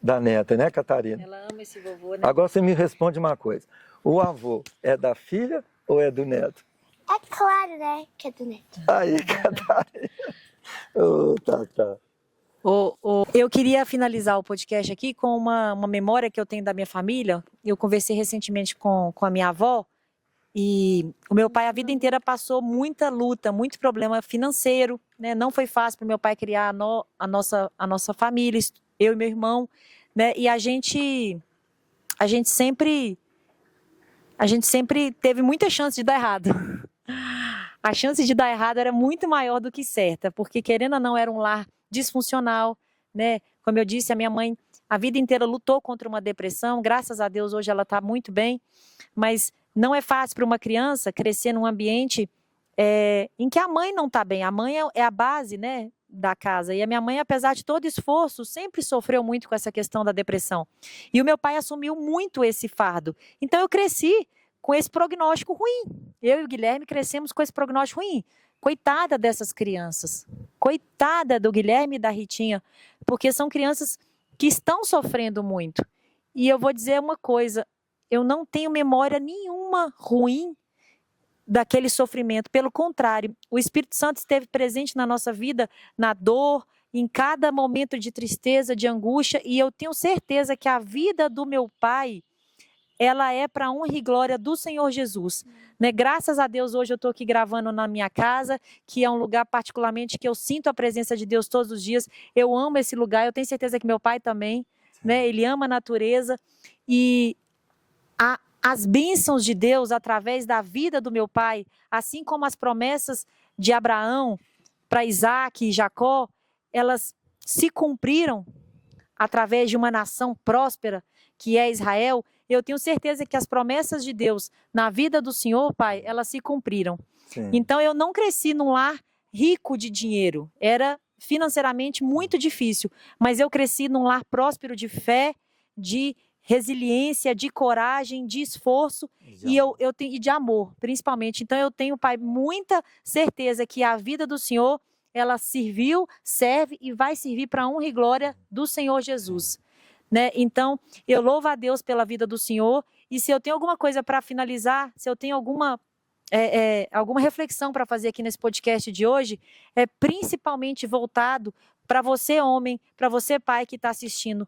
S2: da neta, né, Catarina?
S1: Ela ama esse vovô, né?
S2: Agora você me responde uma coisa. O avô é da filha ou é do neto?
S3: É claro, né, que é do neto.
S2: Aí, Catarina. Ô, Tata.
S1: Eu queria finalizar o podcast aqui com uma memória que eu tenho da minha família. Eu conversei recentemente com a minha avó e o meu pai a vida inteira passou muita luta, muito problema financeiro, né? Não foi fácil para o meu pai criar a nossa família, eu e meu irmão, né? E a gente sempre teve muita chance de dar errado. A chance de dar errado era muito maior do que certa, porque querendo ou não era um lar disfuncional, né? Como eu disse, a minha mãe a vida inteira lutou contra uma depressão, graças a Deus hoje ela está muito bem, mas não é fácil para uma criança crescer num ambiente em que a mãe não está bem. A mãe é a base, né, da casa. E a minha mãe, apesar de todo esforço, sempre sofreu muito com essa questão da depressão. E o meu pai assumiu muito esse fardo. Então eu cresci com esse prognóstico ruim. Eu e o Guilherme crescemos com esse prognóstico ruim. Coitada dessas crianças. Coitada do Guilherme e da Ritinha, porque são crianças que estão sofrendo muito. E eu vou dizer uma coisa, eu não tenho memória nenhuma ruim daquele sofrimento. Pelo contrário, o Espírito Santo esteve presente na nossa vida, na dor, em cada momento de tristeza, de angústia, e eu tenho certeza que a vida do meu pai, ela é para a honra e glória do Senhor Jesus. Né? Graças a Deus, hoje eu estou aqui gravando na minha casa, que é um lugar particularmente que eu sinto a presença de Deus todos os dias. Eu amo esse lugar, eu tenho certeza que meu pai também, né? Ele ama a natureza. E as bênçãos de Deus através da vida do meu pai, assim como as promessas de Abraão para Isaac e Jacó, elas se cumpriram através de uma nação próspera, que é Israel. Eu tenho certeza que as promessas de Deus na vida do Senhor, Pai, elas se cumpriram.
S2: Sim.
S1: Então eu não cresci num lar rico de dinheiro, era financeiramente muito difícil, mas eu cresci num lar próspero de fé, de resiliência, de coragem, de esforço e de amor, principalmente. Então eu tenho, Pai, muita certeza que a vida do Senhor, ela serviu, serve e vai servir para a honra e glória do Senhor Jesus. Né? Então, eu louvo a Deus pela vida do Senhor, e se eu tenho alguma coisa para finalizar, se eu tenho alguma reflexão para fazer aqui nesse podcast de hoje, é principalmente voltado para você, homem, para você, pai, que está assistindo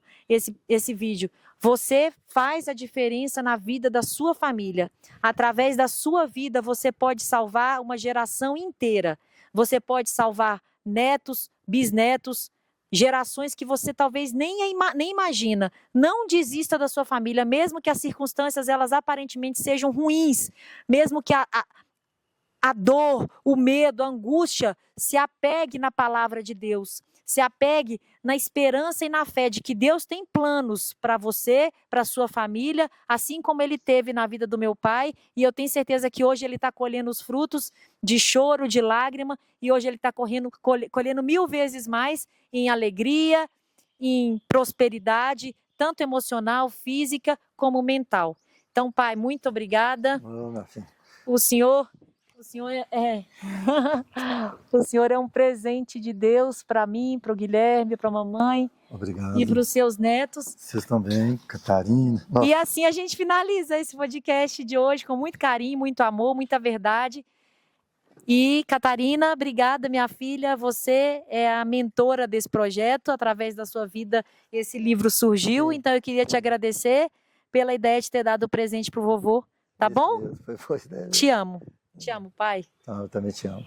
S1: esse vídeo. Você faz a diferença na vida da sua família. Através da sua vida, você pode salvar uma geração inteira. Você pode salvar netos, bisnetos, gerações que você talvez nem imagina. Não desista da sua família, mesmo que as circunstâncias elas aparentemente sejam ruins, mesmo que a dor, o medo, a angústia se apegue na palavra de Deus. Se apegue na esperança e na fé de que Deus tem planos para você, para sua família, assim como Ele teve na vida do meu pai. E eu tenho certeza que hoje Ele está colhendo os frutos de choro, de lágrima, e hoje Ele está colhendo 1000 vezes mais em alegria, em prosperidade, tanto emocional, física, como mental. Então, pai, muito obrigada.
S2: Minha filha.
S1: O senhor o senhor é um presente de Deus para mim, para o Guilherme, para a mamãe.
S2: Obrigado.
S1: E para os seus netos.
S2: Vocês também, Catarina. Nossa.
S1: E assim a gente finaliza esse podcast de hoje com muito carinho, muito amor, muita verdade. E Catarina, obrigada, minha filha. Você é a mentora desse projeto. Através da sua vida, esse livro surgiu. Então eu queria te agradecer pela ideia de ter dado o presente para o vovô. Tá bom?
S2: Foi ideia.
S1: Te amo. Te amo, pai.
S2: Eu também te amo.